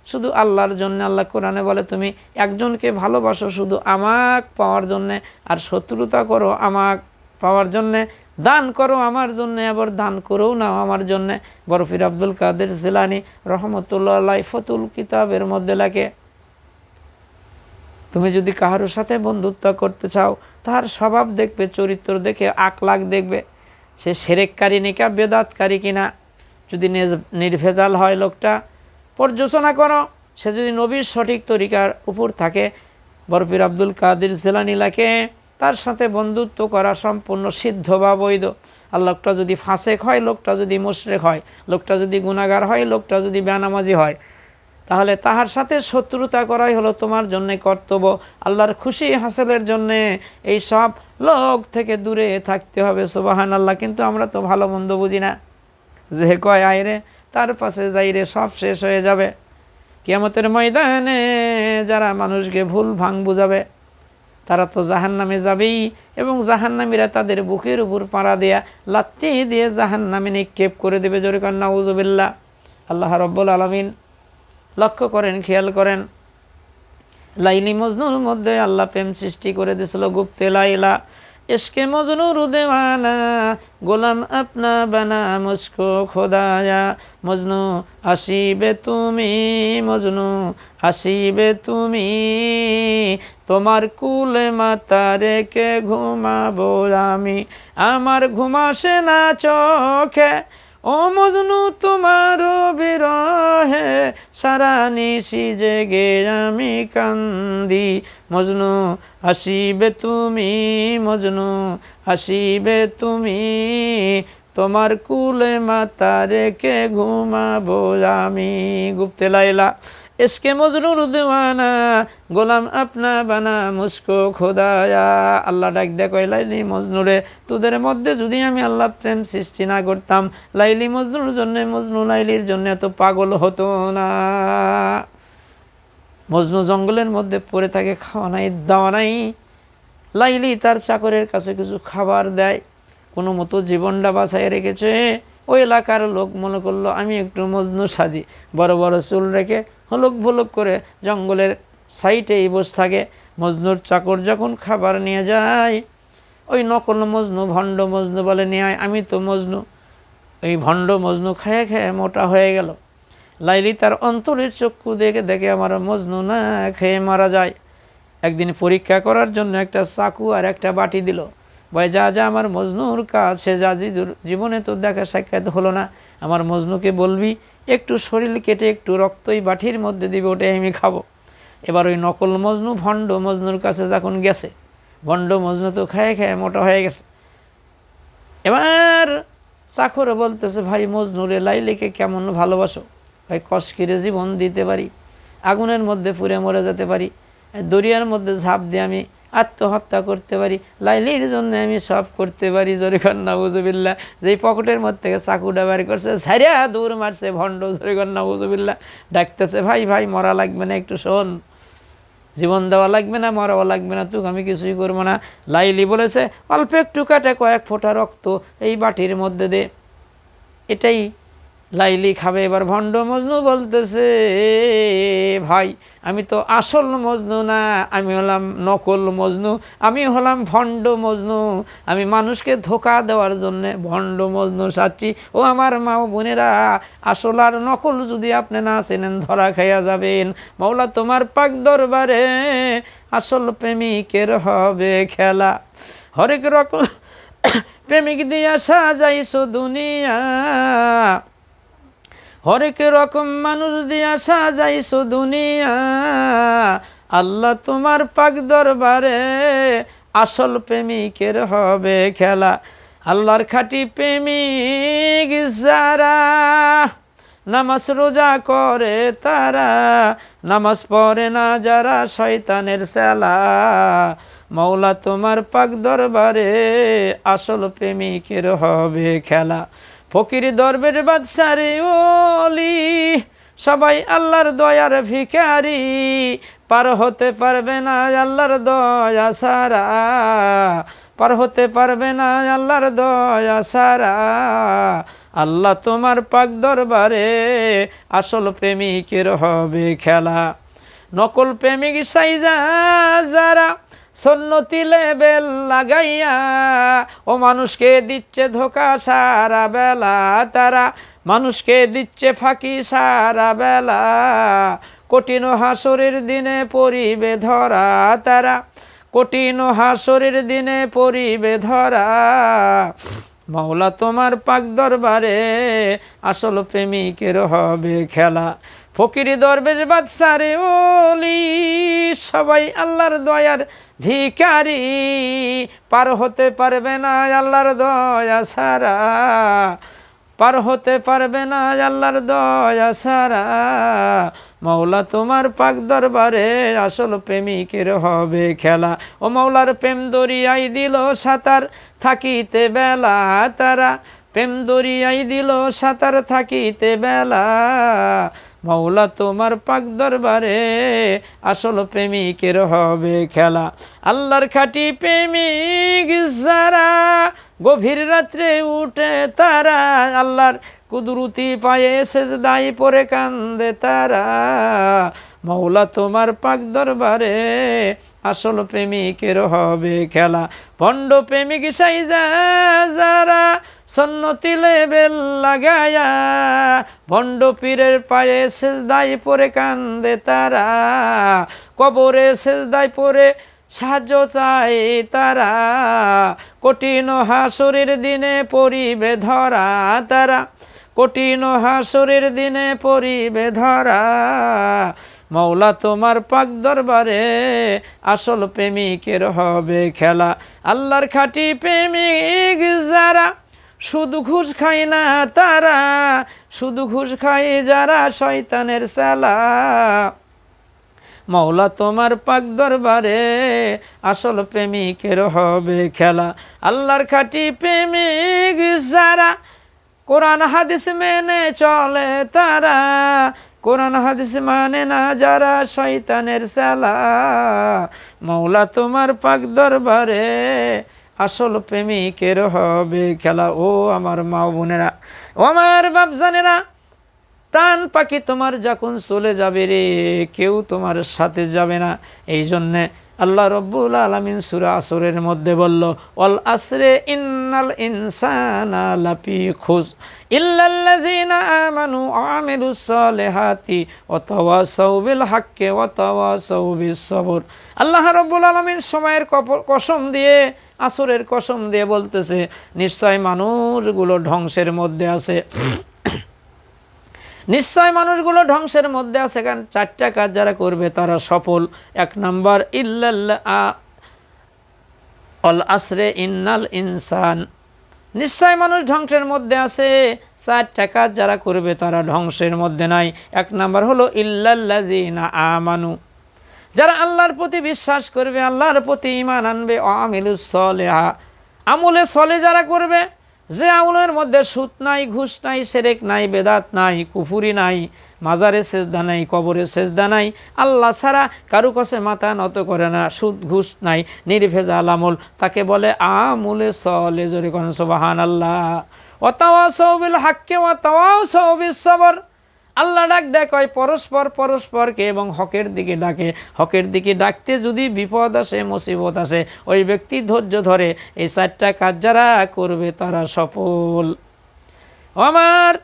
S1: শুধু আল্লাহর জন্য। আল্লাহ কোরআনে বলে, তুমি একজনকে ভালোবাসো শুধু আমাক পাওয়ার জন্যে, আর শত্রুতা করো আমাক পাওয়ার জন্যে, দান করো আমার জন্যে, আবার দান করেও নাও আমার জন্যে। বরফির আব্দুল কাদের জিলানী রহমতুল্লাহ আলাইহি ফতুল কিতাবের মধ্যে লেখে, তুমি যদি কাহারোর সাথে বন্ধুত্ব করতে চাও, তাহার স্বভাব দেখবে, চরিত্র দেখে আখলাক দেখবে, সে শিরককারী নাকি বেদাতকারী কিনা। যদি নির্ভেজাল হয় লোকটা, পর্যালোচনা করো, সে যদি নবীর সঠিক তরিকার উপর থাকে। বরফির আব্দুল কাদের জিলানী লেখে, তার সাথে বন্ধুত্ব করা সম্পূর্ণ সিদ্ধ বা বৈধ। আর লোকটা যদি ফাসেক হয়, লোকটা যদি মুশরিক হয়, লোকটা যদি গুনাহগার হয়, লোকটা যদি বেনামাজি হয়, তাহলে তাহার সাথে শত্রুতা করাই হলো তোমার জন্য কর্তব্য। আল্লাহর খুশি হাসিলের জন্যে এই সব লোক থেকে দূরে থাকতে হবে। সুবহানাল্লাহ। কিন্তু আমরা তো ভালো মন্দ বুঝি না, যে কয় আইরে তার পাশে যাইরে সব শেষ হয়ে যাবে। কিয়ামতের ময়দানে যারা মানুষকে ভুল ভাঙ বুঝাবে, তারা তো জাহান্নামে যাবেই, এবং জাহান্নামীরা তাদের বুকের উপর পাড়া দেয়া লাত্তি দিয়ে জাহান্নামে নিক্ষেপ করে দেবে। জোরে কন্যা নাউযুবিল্লাহ। আল্লাহ রাব্বুল আলামিন লক্ষ্য করেন, খেয়াল করেন, লাইলি মজনুর মধ্যে আল্লাহ প্রেম সৃষ্টি করে দিয়েছিল। গুপ্তে লাইলা ইশকে মজনুর দেওয়ানা, গোলাম আপনা বানা মুঝকো খোদায়া, মজনু আসিবে তুমি, মজনু আসিবে তুমি, তোমার কুলে মাতা রেখে ঘুমাবো আমি, আমার ঘুমাসে না চোখে, ও মজনু তোমার বিরহে, সারা নিশি জেগে আমি কান্দি, মজনু আসিবে তুমি, মজনু আসিবে তুমি, তোমার কুলে মাতা রেখে ঘুমাবো আমি। গুপ্তে লাইলা ইশকে মজনুর দেওয়ানা, গোলাম আপনা বানা মুঝকো খোদায়া। আল্লাহ ডাক দেয়, কয় লাইলি মজনুরে, তোদের মধ্যে যদি আমি আল্লাহ প্রেম সৃষ্টি না করতাম, লাইলি মজনুর জন্য, মজনু লাইলির জন্য এত পাগল হতো না। মজনু জঙ্গলের মধ্যে পড়ে থাকে, খাওয়া নাই দাওয়া নাই, লাইলি তার চাকরের কাছে কিছু খাবার দেয়, কোনো মতো জীবনটা বাঁচায় রেখেছে। ওই এলাকার লোক মনে করলো আমি একটু মজনু সাজি, বড় বড় চুল রেখে হলুক ভুলুক করে জঙ্গলের সাইডেই বসে থাকে। মজনুর চাকর যখন খাবার নিয়ে যায়, ওই নকল মজনু, ভণ্ড মজনু বলে, নিয়ে আয়, আমি তো মজনু। এই ভণ্ড মজনু খেয়ে খেয়ে মোটা হয়ে গেল। লাইলি তার অন্তরের চক্ষু দেখে দেখে আমার মজনু না খেয়ে মারা যায়। একদিন পরীক্ষা করার জন্য একটা চাকু আর একটা বাটি দিল, বলে যা যা আমার মজনুর কাছে যা, জীবনে তো দেখা সাক্ষাৎ হলো না, আমার মজনুকে বলবি একটু শরীর কেটে একটু রক্ত এই বাটির মধ্যে দিবে, ওটাই আমি খাবো। এবার ওই নকল মজনু ভণ্ড মজনুর কাছে যখন গেছে, ভণ্ড মজনু তো খেয়ে খেয়ে মোটা হয়ে গেছে। এবার চাকর বলতেছে, ভাই মজনুরে লাইলিকে কেমন ভালোবাসো? ভাই কষ্কিরে জীবন দিতে পারি, আগুনের মধ্যে পুড়ে মরে যেতে পারি, দরিয়ার মধ্যে ঝাঁপ দিয়ে আমি আত্মহত্যা করতে পারি, লাইলির জন্য আমি সব করতে পারি। জোরে কর নাউযুবিল্লাহ। যেই পকেটের মধ্যে থেকে চাকুটা বাড়ি করছে, ঝাড়িয়া দূর মারছে ভণ্ড। জোরে কর নাউযুবিল্লাহ। ডাকতেছে, ভাই ভাই মরা লাগবে না, একটু শোন, জীবন দেওয়া লাগবে না, মরাও লাগবে না, তুই আমি কিছুই করবো না। লাইলি বলেছে, অল্প একটু কাটে কয়েক ফোঁটা রক্ত এই বাটির মধ্যে দে, এটাই লাইলি খাবে। এবার ভণ্ড মজনু বলতেছে, ভাই আমি তো আসল মজনু না, আমি হলাম নকল মজনু, আমি হলাম ভণ্ড মজনু, আমি মানুষকে ধোঁকা দেওয়ার জন্যে ভণ্ড মজনু সাচ্ছি। ও আমার মা ও বোনেরা, আসল আর নকল যদি আপনি না চেনেন ধরা খাইয়া যাবেন। মাওলা তোমার পাক দরবারে আসল প্রেমিকের হবে খেলা। হরেক রকম প্রেমিক দিয়া সাজাইছো দুনিয়া, হরেক রকম মানুষ দিয়া সাজাইছো দুনিয়া। আল্লাহ তোমার পাক দরবারে আসল প্রেমিকের হবে খেলা। আল্লাহর খাঁটি প্রেমিক যারা, নামাজ রোজা করে তারা, নামাজ পড়ে না যারা শয়তানের চেলা। মাওলা তোমার পাক দরবারে আসল প্রেমিকের হবে খেলা। ফকির দরবের বাদশারে ওলি, সবাই আল্লাহর দয়ার ভিখারি, পার হতে পারবে না আল্লাহর দয়া সারা, পার হতে পারবে না আল্লাহর দয়া সারা। আল্লাহ তোমার পাক দরবারে আসল প্রেমিকের হবে খেলা। নকল প্রেমিক সাইজা যারা, সন্নতি লেবেল লাগাইয়া, ও মানুষকে দিচ্ছে ধোকা সারা বেলা তারা, মানুষকে দিচ্ছে ফাঁকি সারা বেলা। কঠিন হাসরের দিনে পড়িবে ধরা তারা, কঠিন হাসরের দিনে পড়িবে ধরা। মাওলা তোমার পাক দরবারে আসল প্রেমিকের হবে খেলা। ফকির দরবেশ বাদশারে ওলি, সবাই আল্লাহর দয়ার ভিখারি, পার হতে পারবে না আল্লাহর দয়া সারা, পার হতে পারবে না আল্লাহর দয়া সারা। মাওলা তোমার পাক দরবারে আসল প্রেমিকের হবে খেলা। ও মাওলার প্রেম দরিয়াই দিল সাঁতার, থাকিতে বেলা তারা, প্রেম দরিয়াই দিল সাঁতার থাকিতে বেলা। মাওলা তোমার পাক দরবারে আসল প্রেমিকের হবে খেলা। আল্লাহর খাঁটি প্রেমিক যারা, গভীর রাত্রে উঠে তারা, আল্লাহর কুদরতি পায়ে সেজদায় পড়ে কান্দে তারা। মাওলা তোমার পাক দরবারে আসল প্রেমিকের হবে খেলা। ভণ্ড প্রেমিক সাইজা যারা, সন্নতি লেবেল লাগায়া, ভণ্ড পীরের পায়ে সেজদায় পড়ে কান্দে তারা, কবরে সেজদায় পড়ে সাহায্য চাই তারা। কঠিন হাসরের দিনে পড়িবে ধরা তারা, কঠিন হাসরের দিনে পড়িবে ধরা। মাওলা তোমার পাক দরবারে আসল প্রেমিকের হবে খেলা। আল্লাহর খাঁটি প্রেমিক যারা, শুধু ঘুষ খায় না তারা, শুধু ঘুষ খায় যারা শয়তানের চেলা। মাওলা তোমার পাক দরবারে আসল প্রেমিকের হবে খেলা। আল্লাহর খাঁটি প্রেমিক যারা, কোরআন হাদিস মেনে চলে তারা, কোরআন হাদিস মানে না যারা শয়তানের চেলা। মাওলা তোমার পাক দরবারে আসল প্রেমিকের হবে খেলা। ও আমার মা বোনেরা, ও আমার বাপজানেরা, প্রাণ পাখি তোমার যখন চলে যাবে রে, কেউ তোমার সাথে যাবে না। এই জন্যে আল্লাহ রব্বুল আলামিন সূরা আসরের মধ্যে বলল, ওয়াল আসরে ইন্নাল ইনসানা লাফি খুস ইল্লাল্লাযিনা আমানু ওয়া আমিলুস সলিহাতি ওয়া তাওয়াসাউ বিল হাক্কি ওয়া তাওয়াসাউ বিস সবর। আল্লাহ রব্বুল আলামিন সময়ের কসম দিয়ে, আসরের কসম দিয়ে বলতেছে, নিশ্চয় মানুষগুলো ধ্বংসের মধ্যে আছে, নিশ্চয় মানুষগুলো ধ্বংসের মধ্যে আছে। কারণ চারটা কাজ যারা করবে তারা সফল। এক নম্বর, অল আসরে ইন্নাল ইনসান, নিশ্চয় মানুষ ধ্বংসের মধ্যে আছে। চারটা কাজ যারা করবে তারা ধ্বংসের মধ্যে নাই। এক নম্বর হলো ইল্লাল্লাযিনা আমানু, যারা আল্লাহর প্রতি বিশ্বাস করবে, আল্লাহর প্রতি ঈমান আনবে, আমিলুস সলিহা, আমলে সলে যারা করবে, যে আমলের মধ্যে সুদ নাই, ঘুষ নাই, শিরক নাই, বেদাত নাই, কুফুরি নাই, মাজারে সেজদা নাই, কবরে সেজদা নাই, আল্লাহ ছাড়া কারু কাছে মাথা নত করে না, সুদ ঘুষ নাই, নির্ভেজাল আমল, তাকে বলে আমলে সলে। জোরে কোন সুবহানাল্লাহ। ওয়াতাওয়াসাউ বিল হাক্কি ওয়াতাওয়াসাউ বিস সাবর। আল্লাহ ডাক দেয় কয় পরস্পরকে এবং হকের দিকে ডাকে। হকের দিকে ডাকতে যদি বিপদ আসে, মুসিবত আসে, ওই ব্যক্তি ধৈর্য ধরে, এই 4টা কাজ যারা করবে তারা সফল। আমার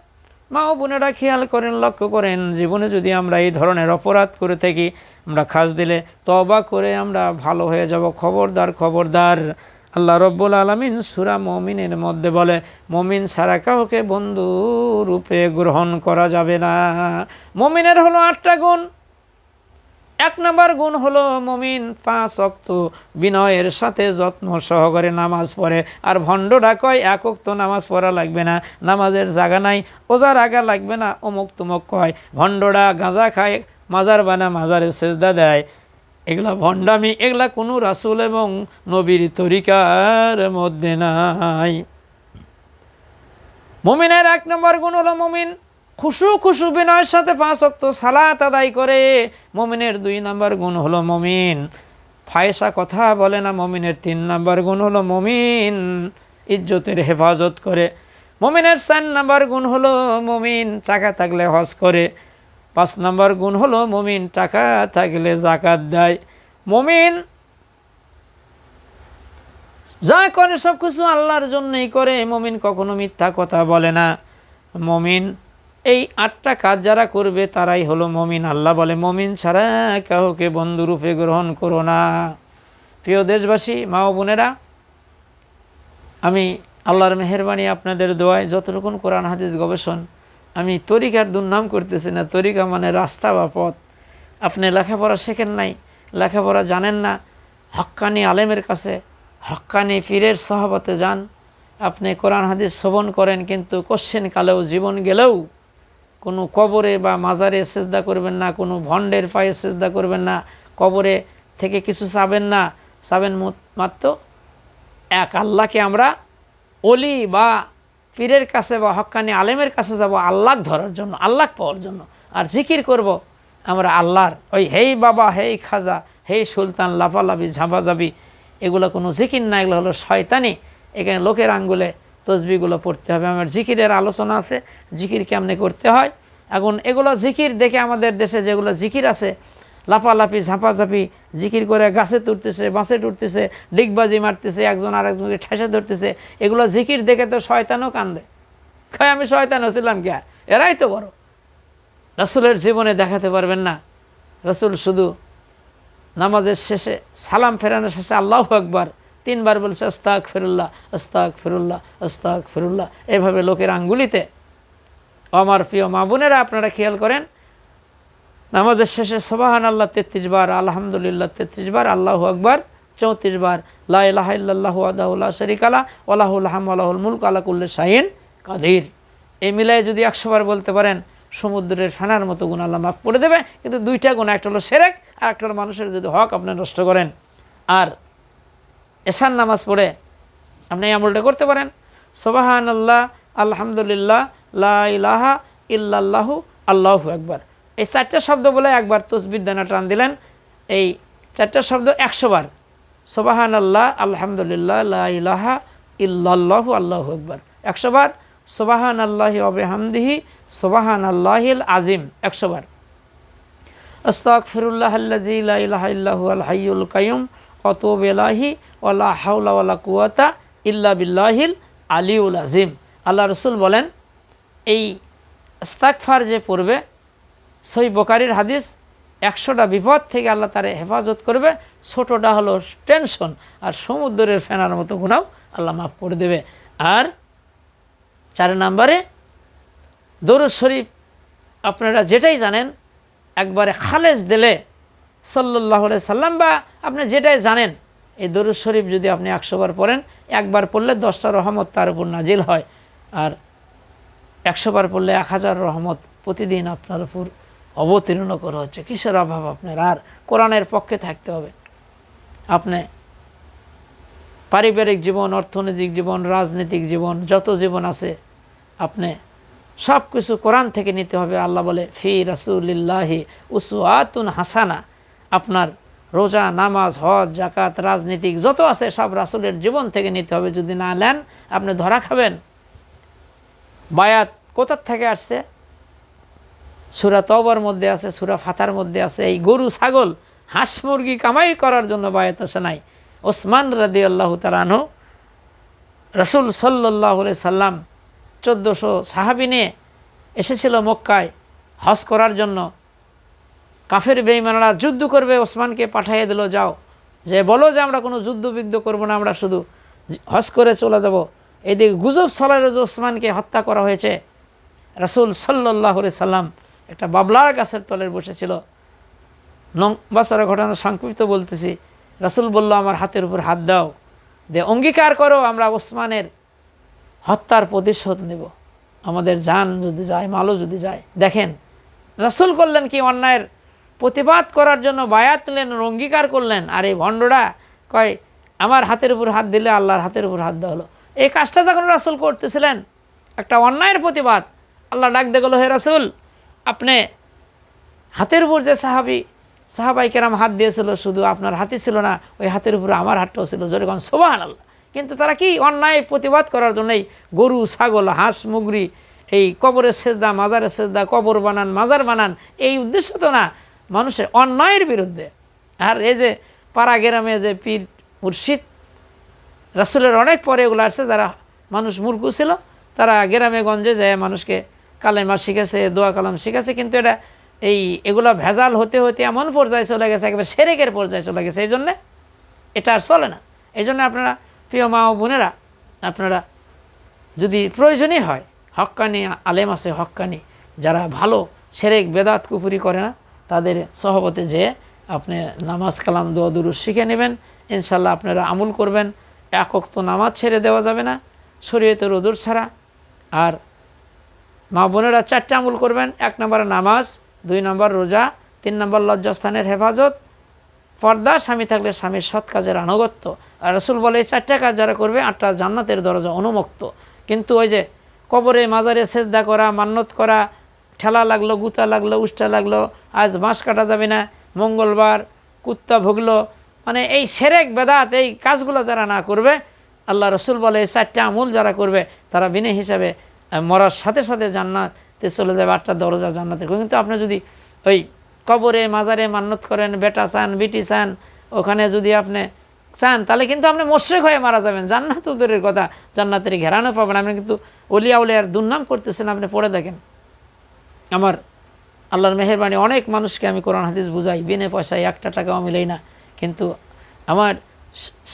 S1: মা ও বোনেরা খেয়াল করেন, লক্ষ্য করেন, জীবনে যদি আমরা এই ধরনের অপরাধ করে থাকি, আমরা খাস দিলে তওবা করে আমরা ভালো হয়ে যাব। খবরদার খবরদার। আল্লাহ রব্বুল আলামিন সূরা মুমিনের মধ্যে বলে, মুমিন ছাড়া কাউকে বন্ধু রূপে গ্রহণ করা যাবে না। মুমিনের হলো 8টা গুণ। 1 নম্বর গুণ হলো মুমিন 5 ওয়াক্ত বিনয়ের সাথে যত্ন সহকারে নামাজ পড়ে। আর ভণ্ডরা কয় 1 ওয়াক্ত নামাজ পড়া লাগবে না, নামাজের জায়গা নাই, ওজার আগা লাগবে না, অমুক তুমুক কয়। ভণ্ডরা গাঁজা খায়, মাজার বানা মাজারে সেজদা দেয়। এগুলা ভণ্ডামি, এগুলা কোনো রাসূল এবং নবীর তরিকার মধ্যে নাই। মুমিনের 1 নম্বর গুণ হলো মুমিন খুশু বিনয়ের সাথে 5 ওয়াক্ত সালাত আদায় করে। মুমিনের 2 নম্বর গুণ হলো মুমিন ফায়সা কথা বলে না। মুমিনের 3 নম্বর গুণ হলো মুমিন ইজ্জতের হেফাজত করে। মুমিনের 4 নম্বর গুণ হলো মুমিন টাকা থাকলে হজ করে। 5 নম্বর গুণ হলো মুমিন টাকা থাকলে যাকাত দেয়। মুমিন যা করে সব কিছু আল্লাহর জন্যই করে। মুমিন কখনো মিথ্যা কথা বলে না। মুমিন এই 8টা কাজ যারা করবে তারাই হলো মুমিন। আল্লাহ বলে, মুমিন ছাড়া কাউকে বন্ধুরূপে গ্রহণ করো না। প্রিয় দেশবাসী, মা ও বোনেরা, আমি আল্লাহর মেহেরবানি আপনাদের দোয়ায় যতটুকু কোরআন হাদিস গবেষণ, আমি তরিকার দুর্নাম করতেছি না। তরিকা মানে রাস্তা বা পথ। আপনি লেখাপড়া শেখেন নাই, লেখাপড়া জানেন না, হক্কানি আলেমের কাছে, হক্কানি পীরের সহবতে যান। আপনি কোরআন হাদিস শ্রবণ করেন, কিন্তু কোশ্চেন কালেও জীবন গেলেও কোনো কবরে বা মাজারে সেজদা করবেন না, কোনো ভণ্ডের পায়ে সেজদা করবেন না, কবরে থেকে কিছু চাবেন না। চাবেন মাত্র এক আল্লাহকে। আমরা অলি বা পীরের কাছে বা হক্কানি আলেমের কাছে যাব আল্লাহ ধরার জন্য, আল্লাহ পাওয়ার জন্য। আর জিকির করব আমরা আল্লাহর। ওই হেই বাবা, হেই খাজা, হেই সুলতান, লাফালাফি ঝাঁপাঝাপি, এগুলো কোনো জিকির না, এগুলো হলো শয়তানি। এখানে লোকের আঙ্গুলে তসবিগুলো পড়তে হবে। আমার জিকিরের আলোচনা আছে, জিকির কেমনে করতে হয়। এখন এগুলো জিকির দেখে আমাদের দেশে যেগুলো জিকির আছে, লাফালাফি ঝাঁপাঝাপি জিকির করে গাছে তুলতেছে, বাঁশে তুলতেছে, ডিগবাজি মারতেছে, একজন আরেকজনকে ঠেসে ধরতেছে, এগুলো জিকির দেখে তো শয়তানও কান্দে, খায় আমি শয়তান হচ্ছিলাম কে, এরাই তো বড়। রাসূলের জীবনে দেখাতে পারবেন না। রাসূল শুধু নামাজের শেষে সালাম ফেরানোর শেষে আল্লাহু আকবার 3 বার বলছে, আস্তাগফিরুল্লাহ, আস্তাগফিরুল্লাহ, আস্তাগফিরুল্লাহ। এভাবে লোকের আঙ্গুলিতে। আমার প্রিয় মা বোনেরা, আপনারা খেয়াল করেন, নামাজের শেষে সুবহানাল্লাহ 33 বার, আলহামদুলিল্লাহ 33 বার, আল্লাহু আকবার 34 বার, লা ইলাহা ইল্লাল্লাহু ওয়াহদাহু লা শারীকা লাহু ওয়া লাহুল হামদু ওয়া লাহুল মুলকু আলা কুল্লি শাইইন কাদির। এই মিলায় যদি 100 বার বলতে পারেন, সমুদ্রের ফেনার মতো গুণ আল্লাহ মাফ করে দেবে। কিন্তু 2টা গুণ, একটা হলো শিরক আর একটা হলো মানুষের যদি হক আপনি নষ্ট করেন। আর এশার নামাজ পড়ে আপনি এই আমলটা করতে পারেন, সুবহানাল্লাহ, আলহামদুলিল্লাহ, লা ইলাহা ইল্লাল্লাহু, আল্লাহু আকবার। এই 4টা শব্দ বলে একবার তাসবিহ দানা টান দিলেন। এই 4টা শব্দ 100 বার, সুবহানাল্লাহ, আলহামদুলিল্লাহ, লা ইলাহা ইল্লাল্লাহু, আল্লাহু আকবার 100 বার, সুবহানাল্লাহি ওয়া বিহামদিহি সুবহানাল্লাহিল আযীম 100 বার, আস্তাগফিরুল্লাহাল্লাযী লা ইলাহা ইল্লা হুয়াল হাইয়ুল কাইয়্যুম ওয়া আতুবু ইলাইহি ওয়া লা হাওলা ওয়া লা কুওয়াতা ইল্লা বিল্লাহিল আলিয়্যুল আযীম। আল্লাহ রাসূল বলেন, এই ইস্তিগফার যে পড়বে, সহিহ বুখারীর হাদিস, 100টা বিপদ থেকে আল্লাহ তারে হেফাজত করবে। ছোটটা হলো টেনশন, আর সমুদ্রের ফেনার মতো গুনাহ আল্লাহ মাফ করে দেবে। আর 4 নম্বরে দরুদ শরীফ, আপনারা যেটাই জানেন একবারে খালেস দিলে সাল্লাল্লাহু আলাইহি সাল্লাম, বা আপনি যেটাই জানেন, এই দরুদ শরীফ যদি আপনি 100 বার পড়েন, একবার পড়লে 10টা রহমত তার উপর নাজিল হয়। আর 100 বার পড়লে 1000 রহমত প্রতিদিন আপনার উপর অবতীর্ণ করা হচ্ছে। কিসের অভাব আপনার? আর কোরআনের পক্ষে থাকতে হবে। আপনি পারিবারিক জীবন, অর্থনৈতিক জীবন, রাজনৈতিক জীবন, যত জীবন আছে, আপনি সব কিছু কোরআন থেকে নিতে হবে। আল্লাহ বলে, ফি রাসূলিল্লাহি উসওয়াতুন হাসানা। আপনার রোজা, নামাজ, হজ, যাকাত, রাজনীতিক যত আছে সব রাসূলের জীবন থেকে নিতে হবে। যদি না নেন, আপনি ধরা খাবেন। বায়াত কোথার থেকে আসছে? সূরা তওবার মধ্যে আছে, সূরা ফাতার মধ্যে আছে। এই গরু ছাগল হাঁস মুরগি কামাই করার জন্য বায়াত আসে নাই। ওসমান রাদিয়াল্লাহু তাআলা আনহু রাসূল সাল্লাল্লাহু আলাইহি সাল্লাম 1400 সাহাবী নিয়ে এসেছিল মক্কায় হজ করার জন্য। কাফের বেঈমানরা যুদ্ধ করবে, ওসমানকে পাঠিয়ে দিল, যাও যে বলো যে আমরা কোনো যুদ্ধ বিগ্ধ করবো না, আমরা শুধু হজ করে চলে যাব। এদিকে গুজব ছড়ালো যে ওসমানকে হত্যা করা হয়েছে। রাসূল সাল্লাল্লাহু আলাইহি সাল্লাম একটা বাবলার গাছের তলে বসেছিল। 9 বছরের ঘটনা সংক্ষিপ্ত বলতেছি। রাসূল বলল, আমার হাতের উপর হাত দাও, দে অঙ্গীকার করো আমরা ওসমানের হত্যার প্রতিশোধ নেব, আমাদের জান যদি যায়, মালও যদি যায়। দেখেন রাসূল করলেন কি, অন্যায়ের প্রতিবাদ করার জন্য বায়াত নিলেন, অঙ্গীকার করলেন। আর এই ভণ্ডরা কয় আমার হাতের উপর হাত দিলে আল্লাহর হাতের উপর হাত দেওয়া হলো। এই কাজটা যখন রাসূল করতেছিলেন, একটা অন্যায়ের প্রতিবাদ, আল্লাহ ডাক দিয়ে গেল, হে রাসূল, আপনি হাতের উপর যে সাহাবাই কেরাম হাত দিয়েছিল, শুধু আপনার হাতই ছিল না, ওই হাতের উপরে আমার হাতটাও ছিল, জোরে কোন সুবহানাল্লাহ। কিন্তু তারা কি অন্যায় প্রতিবাদ করার জন্যই গরু ছাগল হাঁস মুগরি, এই কবরের সেজদা মাজারের সেজদা, কবর বানান মাজার বানান, এই উদ্দেশ্য তো না, মানুষের অন্যায়ের বিরুদ্ধে। আর এই যে পাড়া গ্রামে যে পীর মুর্শিদ, রাসূলের অনেক পরে এগুলো আসছে, যারা মানুষ মূর্খ ছিল, তারা গ্রামে গঞ্জে যায় মানুষকে কালেমা শিখেছে, দোয়া কালাম শিখেছে, কিন্তু এগুলা ভেজাল হতে হতে এমন পর্যায়ে চলে গেছে, একেবারে শিরকের পর্যায়ে চলে গেছে। এই জন্যে এটা আর চলে না। এই জন্য আপনারা প্রিয় মা ও বোনেরা, আপনারা যদি প্রয়োজনই হয়, হক্কানি আলেম আছে, হক্কানি যারা ভালো শিরক বেদাত কুফরি করে না, তাদের সহবতে যেয়ে আপনি নামাজ কালাম দোয়া দুরূদ শিখে নেবেন। ইনশাল্লাহ আপনারা আমল করবেন। এক ওয়াক্ত নামাজ ছেড়ে দেওয়া যাবে না শরীয়তের ওজর ছাড়া। আর মা বোনেরা 4টা আমল করবেন। 1 নম্বর নামাজ, 2 নম্বর রোজা, 3 নম্বর লজ্জাস্থানের হেফাজত, পর্দা, স্বামী থাকলে স্বামীর সৎ কাজের আনুগত্য। আর রাসূল বলে এই 4টা কাজ যারা করবে 8টা জান্নাতের দরজা উন্মুক্ত। কিন্তু ওই যে কবরে মাজারে সেজদা করা, মান্নত করা, ঠেলা লাগলো, গুতা লাগলো, উষ্টা লাগলো, আজ বাঁশ কাটা যাবে না, মঙ্গলবার কুত্তা ভুগলো, মানে এই শিরক বেদাত এই কাজগুলো যারা না করবে, আল্লাহ রাসূল বলে এই 4টা আমল যারা করবে তারা বিনা হিসাবে মরার সাথে সাথে জান্নাতে চলে যাবে, 8টা দরজা জান্নাতের। কিন্তু আপনি যদি ওই কবরে মাজারে মান্নত করেন, বেটা চান, বিটি চান, ওখানে যদি আপনি চান, তাহলে কিন্তু আপনি মুশরিক হয়ে মারা যাবেন। জান্নাত দূরের কথা, জান্নাতের ঘেরানো পাবেন। আপনি কিন্তু অলিয়া উলিয়ার দুর্নাম করতেছেন। আপনি পড়ে দেখেন, আমার আল্লাহর মেহেরবানি অনেক মানুষকে আমি কোরআন হাদিস বুঝাই, বিনা পয়সায় 1টা টাকাও মিলেই না। কিন্তু আমার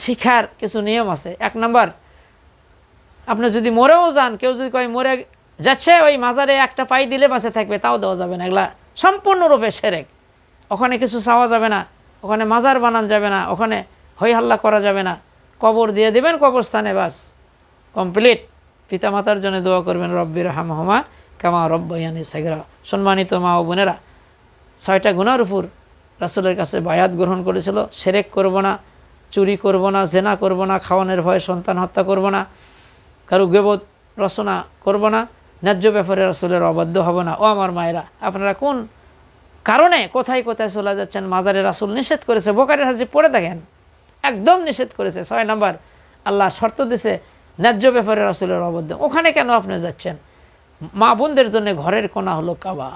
S1: শিখার কিছু নিয়ম আছে। 1 নম্বর, আপনি যদি মরেও যান, কেউ যদি কয় মরে যাচ্ছে, ওই মাজারে 1টা পাই দিলে বাঁচে থাকবে, তাও দেওয়া যাবে না। এগুলা সম্পূর্ণরূপে শিরক। ওখানে কিছু চাওয়া যাবে না, ওখানে মাজার বানান যাবে না, ওখানে হই হাল্লা করা যাবে না। কবর দিয়ে দেবেন কবরস্থানে, বাস কমপ্লিট। পিতামাতার জন্য দোয়া করবেন, রব্বির হামহুমা কামা রব্বায়ানি সাগীরা। সম্মানিত মা ও বোনেরা, 6টা গুনার উপর রাসূলের কাছে বায়াত গ্রহণ করেছিল। শিরক করব না, চুরি করব না, জেনা করব না, খাওয়ানোর ভয়ে সন্তান হত্যা করব না, কারো গীবত রচনা করব না, ন্যায্য ব্যাপারে রাসূলের অবাধ্য হব না। ও আমার মায়েরা, আপনারা কোন কারণে কোথায় কোথায় চলে যাচ্ছেন? মাজারে রাসূল নিষেধ করেছে, বুখারীর হাদিসে পড়ে দেখেন, একদম নিষেধ করেছে। 6 নম্বর, আল্লাহ শর্ত দিছে ন্যায্য ব্যাপারে রাসূলের অবাধ্য। ওখানে কেন আপনি যাচ্ছেন? মা বোনদের জন্য ঘরের কোণা হলো কাবা।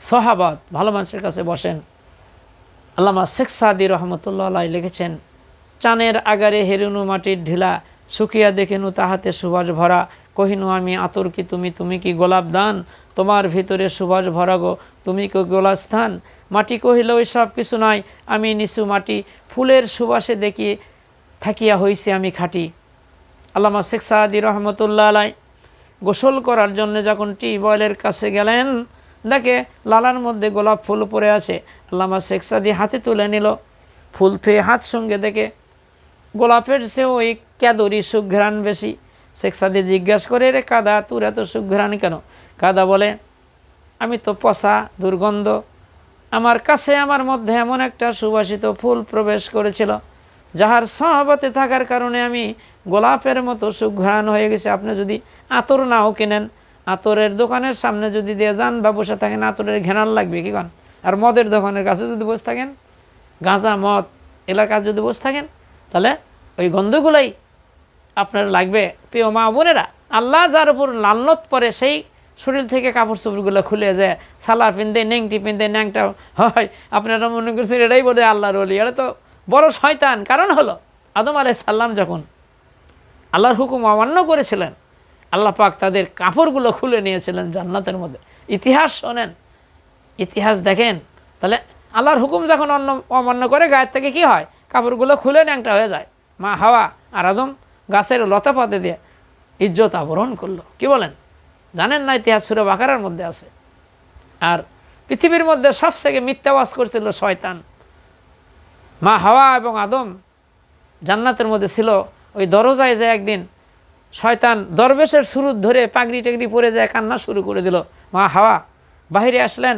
S1: সাহাবাত ভালো মানুষের কাছে বসেন। আল্লামা শেখ সাদি রহমতুল্লাহ আলাইহি লিখেছেন, চানের আগারে হেরুনু মাটির ঢিলা, শুকিয়া দেখিনু তাহাতে সুবাস ভরা, কহিনু আমি আতর কি তুমি, তুমি কি গোলাপ দান, তোমার ভিতরে সুবাস ভরা গো, তুমি কি গোলাস্থান। মাটি কহিল ওই সব কিছু নয়, আমি নিচু মাটি, ফুলের সুবাসে দেখি থাকিয়া হইছি আমি খাঁটি। আল্লামা শেখ সাদি রহমতুল্লাহ আলাইহি গোসল করার জন্য যখন টিউবওয়েলের কাছে গেলেন, দেখে লালার মধ্যে গোলাপ ফুল পড়ে আছে। আল্লামা শেখ সাদি হাতে তুলে নিল, ফুল থুয়ে হাত সঙ্গে দেখে গোলাপের চেয়েও ওই ক্যাদরি সুঘ্রাণ বেশি। শেখ সাদি জিজ্ঞাসা করে, রে কাদা, তোর এত সুঘ্রাণ কেন? কাদা বলে, আমি তো পচা দুর্গন্ধ, আমার কাছে আমার মধ্যে এমন একটা সুবাসিত ফুল প্রবেশ করেছিল, যাহার সহবতে থাকার কারণে আমি গোলাপের মতো সুঘ্রাণ হয়ে গেছে। আপনি যদি আতর নাও কেনেন, আতরের দোকানের সামনে যদি দিয়ে যান বা বসে থাকেন, আতরের ঘেনার লাগবে কি কন? আর মদের দোকানের কাছে যদি বসে থাকেন, গাঁজা মদ এলাকার কাছে যদি বসে থাকেন, তাহলে ওই গন্ধগুলোই আপনার লাগবে। প্রিয় মা বোনেরা, আল্লাহ যার উপর লালনত পরে সেই শরীর থেকে কাপড় চোপড়গুলো খুলে যায়, সালা পিনতে, নেংটি পিনতে, ন্যাংটা হয়, আপনারা মনে করছেন এটাই বলে আল্লাহর ওলি। এটা তো বড় শয়তান। কারণ হলো আদম আলাইহিস সালাম যখন আল্লাহর হুকুম অমান্য করেছিলেন, আল্লাহ পাক তাদের কাপড়গুলো খুলে নিয়েছিলেন জান্নাতের মধ্যে। ইতিহাস শোনেন, ইতিহাস দেখেন। তাহলে আল্লাহর হুকুম যখন অমান্য করে গায়ের থেকে কি হয়, কাপড়গুলো খুলে ন্যাংটা হয়ে যায়। মা হাওয়া আর আদম গাছের লতা পাতে দিয়ে ইজ্জত আবরণ করলো। কি বলেন, জানেন না? ইতিহাস সূরা বাকারার মধ্যে আছে। আর পৃথিবীর মধ্যে সবথেকে মিথ্যা ওয়াজ করছিল শয়তান। মা হাওয়া এবং আদম জান্নাতের মধ্যে ছিল, ওই দরজায় যে একদিন শয়তান দরবেশের সুরুত ধরে পাগড়ি টাগড়ি পরে যায়, কান্না শুরু করে দিল। মা হাওয়া বাহিরে আসলেন,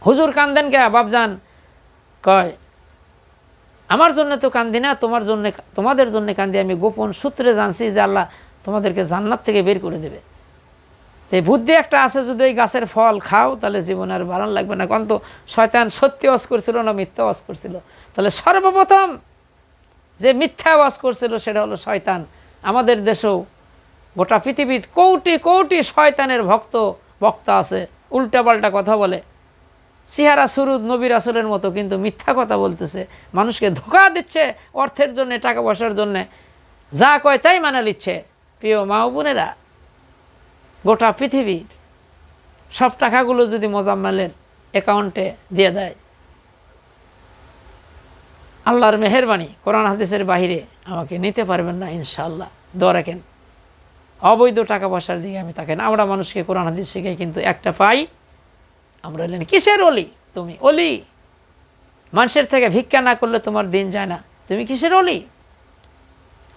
S1: হুজুর কান্দেন কে বাপজান? কয় আমার জন্য তো কান্দি না, তোমার জন্য, তোমাদের জন্য কান্দি। আমি গোপন সূত্রে জানছি যে আল্লাহ তোমাদেরকে জান্নাত থেকে বের করে দেবে। তো এই বুদ্ধি একটা আছে, যদি ওই গাছের ফল খাও তাহলে জীবনে আর বাড়ান লাগবে না। কারণ তো শয়তান সত্যি ওয়াজ করছিল না মিথ্যা ওয়াজ করছিল? তাহলে সর্বপ্রথম যে মিথ্যা ওয়াজ করছিল সেটা হলো শয়তান। আমাদের দেশেও গোটা পৃথিবীর কোটি কোটি শয়তানের বক্তা আছে, উল্টাপাল্টা কথা বলে, সিহারা সুরুদ নবী রাসূলের মতো, কিন্তু মিথ্যা কথা বলতেছে, মানুষকে ধোঁকা দিচ্ছে অর্থের জন্যে, টাকা পয়সার জন্যে, যা কয় তাই মানে নিচ্ছে। প্রিয় মা ও বোনেরা, গোটা পৃথিবীর সব টাকাগুলো যদি মোজাম্মেলের অ্যাকাউন্টে দিয়ে দেয়, আল্লাহর মেহেরবানি, কোরআন হাদিসের বাহিরে আমাকে নিতে পারবেন না ইনশাআল্লাহ। দোয়া রাখেন, অবৈধ টাকা পয়সার দিকে আমি তাকাই না। আমরা মানুষকে কোরআন হাদিস শিখাই, কিন্তু একটা পাই আমরা এলেন কিসের অলি? তুমি অলি? মানুষের থেকে ভিক্ষা না করলে তোমার দিন যায় না, তুমি কিসের অলি?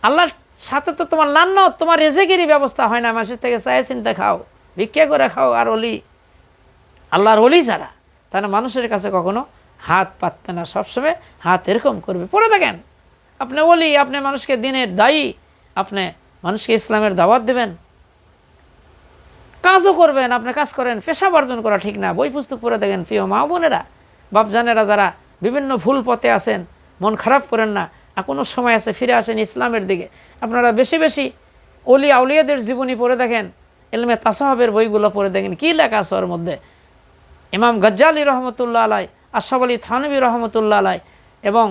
S1: আল্লাহর সাথে তো তোমার লান্নত, তোমার রেজেকেরই ব্যবস্থা হয় না, মানুষের থেকে চায় চিন্তা খাও, ভিক্ষা করে খাও। আর অলি, আল্লাহর অলি যারা, তারা মানুষের কাছে কখনো হাত পাতবে না, সবসময় হাত এরকম করবে। পড়ে দেখেন, আপনি অলি, আপনি মানুষকে দিনের দায়ী, আপনি মানুষকে ইসলামের দাওয়াত দেবেন, কাজও করবেন, আপনি কাজ করেন, পেশা বর্জন করা ঠিক না। বই পুস্তক পড়ে দেখেন। প্রিয় মা বোনেরা, বাপজানেরা যারা বিভিন্ন ভুল পথে আছেন, মন খারাপ করেন না, এখনও সময় আছে, ফিরে আসেন ইসলামের দিকে। আপনারা বেশি বেশি অলি আউলিয়াদের জীবনী পড়ে দেখেন, ইলমে তাসাউফের বইগুলো পড়ে দেখেন, কী লেখা আছে ওর মধ্যে। ইমাম গজ্জালি রহমতুল্লাহ আলাই, আশরাফ আলী থানভী রহমতুল্লাহ আলাই এবং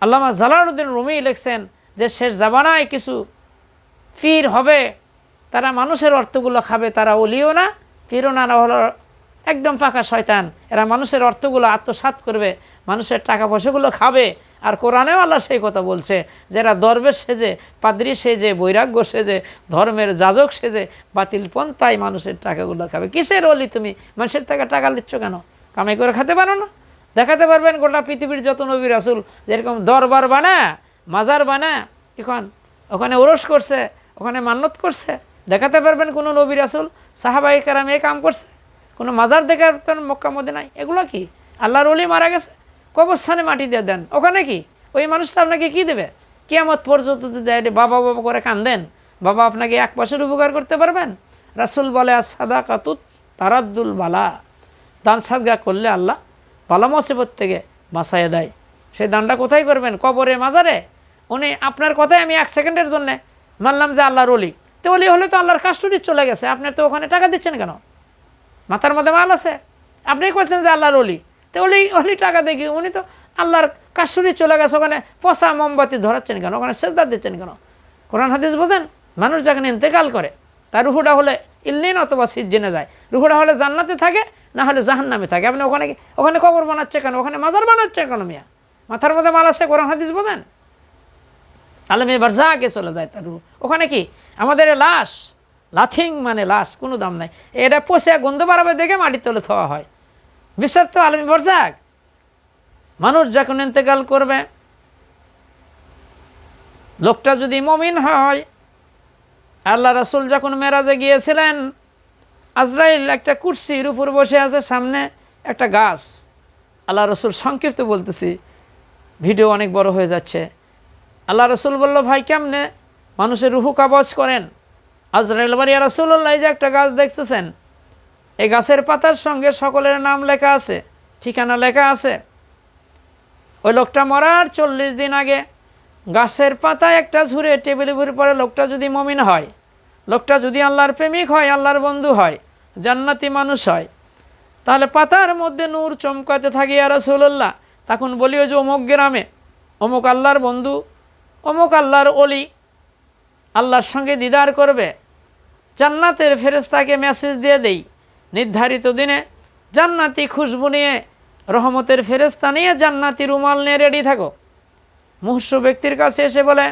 S1: আল্লামা জালালউদ্দিন রুমি লিখছেন যে শেষ জামানায় কিছু পীর হবে, তারা মানুষের অর্থগুলো খাবে, তারা অলিও না পীরও না, হলো একদম পাকা শয়তান। এরা মানুষের অর্থগুলো আত্মসাৎ করবে, মানুষের টাকা পয়সাগুলো খাবে। আর কোরআনেও আল্লাহ সেই কথা বলছে, যারা দরবেশ সেজে, পাদ্রী সেজে, বৈরাগ্য সেজে, ধর্মের যাজক সেজে বাতিল পন্থায় মানুষের টাকাগুলো খাবে। কিসের অলি তুমি? মানুষের থেকে টাকা নিচ্ছ কেন? কামাই করে খেতে পারো না? দেখাতে পারবেন গোটা পৃথিবীর যত নবী রাসূল যেরকম দরবার বানা, মাজার বানা, এখন ওখানে ওরস করছে, ওখানে মান্নত করছে, দেখাতে পারবেন কোনো নবী রাসূল সাহাবায়ে কেরাম এই কাম করছে? কোনো মাজার দেখার মক্কা মদিনায়? এগুলো কি? আল্লাহর ওলি মারা গেছে, কবরস্থানে মাটি দিয়ে দেন, ওখানে কি ওই মানুষটা আপনাকে কি দেবে? কিয়ামত পর্যন্ত দেয় বাবা বাবা করে কান্দেন, বাবা আপনাকে এক পাশের উপকার করতে পারবেন? রাসূল বলে সাদাকাতুত তারাদ্দুল বালা, দান সাদগা করলে আল্লাহ বালা মুসিবত থেকে বাঁচাইয়া দেয়। সেই দানটা কোথায় করবেন? কবরে, মাজারে? উনি আপনার কথায় আমি এক সেকেন্ডের জন্যে মানলাম যে আল্লাহর ওলি, তো ওলি হলে তো আল্লাহর কাস্টডি চলে গেছে, আপনার তো ওখানে টাকা দিচ্ছেন কেন? মাথার মধ্যে মাল আছে? আপনি করছেন যে আল্লাহর ওলি, তো ওলি টাকা দেখি, উনি তো আল্লাহর কাস্টডি চলে গেছে, ওখানে পচা মোমবাতি ধরাচ্ছেন কেন? ওখানে সেজদা দিচ্ছেন কেন? কোরআন হাদিস বোঝেন? মানুষ যখন ইন্তেকাল করে তার রুহুটা হলে ইল্লিন অথবা সিজ্জিনে যায়, রুহুটা হলে জান্নাতে থাকে, না হলে জাহান্নামে থাকে। আপনি ওখানে কবর বানাচ্ছে কেন? ওখানে মাজার বানাচ্ছে কেন? মিয়া মাথার মধ্যে মাল আছে? কোরআন হাদিস বোঝেন? আলমে বারজাকে চলে যায় তার রুহ। ওখানে কি আমাদের লাশ, লাথিং মানে লাশ, কোনো দাম নাই, এটা পচে গন্ধ বাড়াবে দেখে মাটির তলে থোয়া হয়। বিশ্বাস তো আলমে বারজাক। মানুষ যখন ইন্তেকাল করবে, লোকটা যদি মুমিন হয়, আল্লাহ রাসূল যখন মেরাজে গিয়েছিলেন, আজরাইল একটা কুরসির উপর বসে আছে, সামনে একটা গাছ। আল্লাহ রাসূল সংক্ষিপ্ত বলতেছি, ভিডিও অনেক বড় হয়ে যাচ্ছে। আল্লাহ রাসূল বলল, ভাই কেমনে মানুষের রুহু কবজ করেন? আজরাইল বলে, ইয়া রাসূলুল্লাহ, এই যে একটা গাছ দেখতেছেন, এই গাছের পাতার সঙ্গে সকলের নাম লেখা আছে, ঠিকানা লেখা আছে। ওই লোকটা মরার 40 দিন আগে গাছের পাতায় একটা ঝুরে টেবিলের উপরে পরে লোকটা যদি মুমিন হয়, লোকটা যদি আল্লাহর প্রেমিক হয়, আল্লাহর বন্ধু হয়, জান্নাতি মানুষ হয়, তাহলে পাতার মধ্যে নূর চমকাতে থাকে ইয়া রাসূলুল্লাহ। তখন বলিও যে অমুক গ্রামে অমুক আল্লাহর বন্ধু, অমুক আল্লাহর অলি আল্লাহর সঙ্গে দিদার করবে। জান্নাতের ফেরেশতাকে মেসেজ দিয়ে দেই, নির্ধারিত দিনে জান্নাতি খুশবু নিয়ে, রহমতের ফেরেশতা নিয়ে, জান্নাতি রুমাল নিয়ে রেডি থাকো। মুহূর্ষ ব্যক্তির কাছে এসে বলে,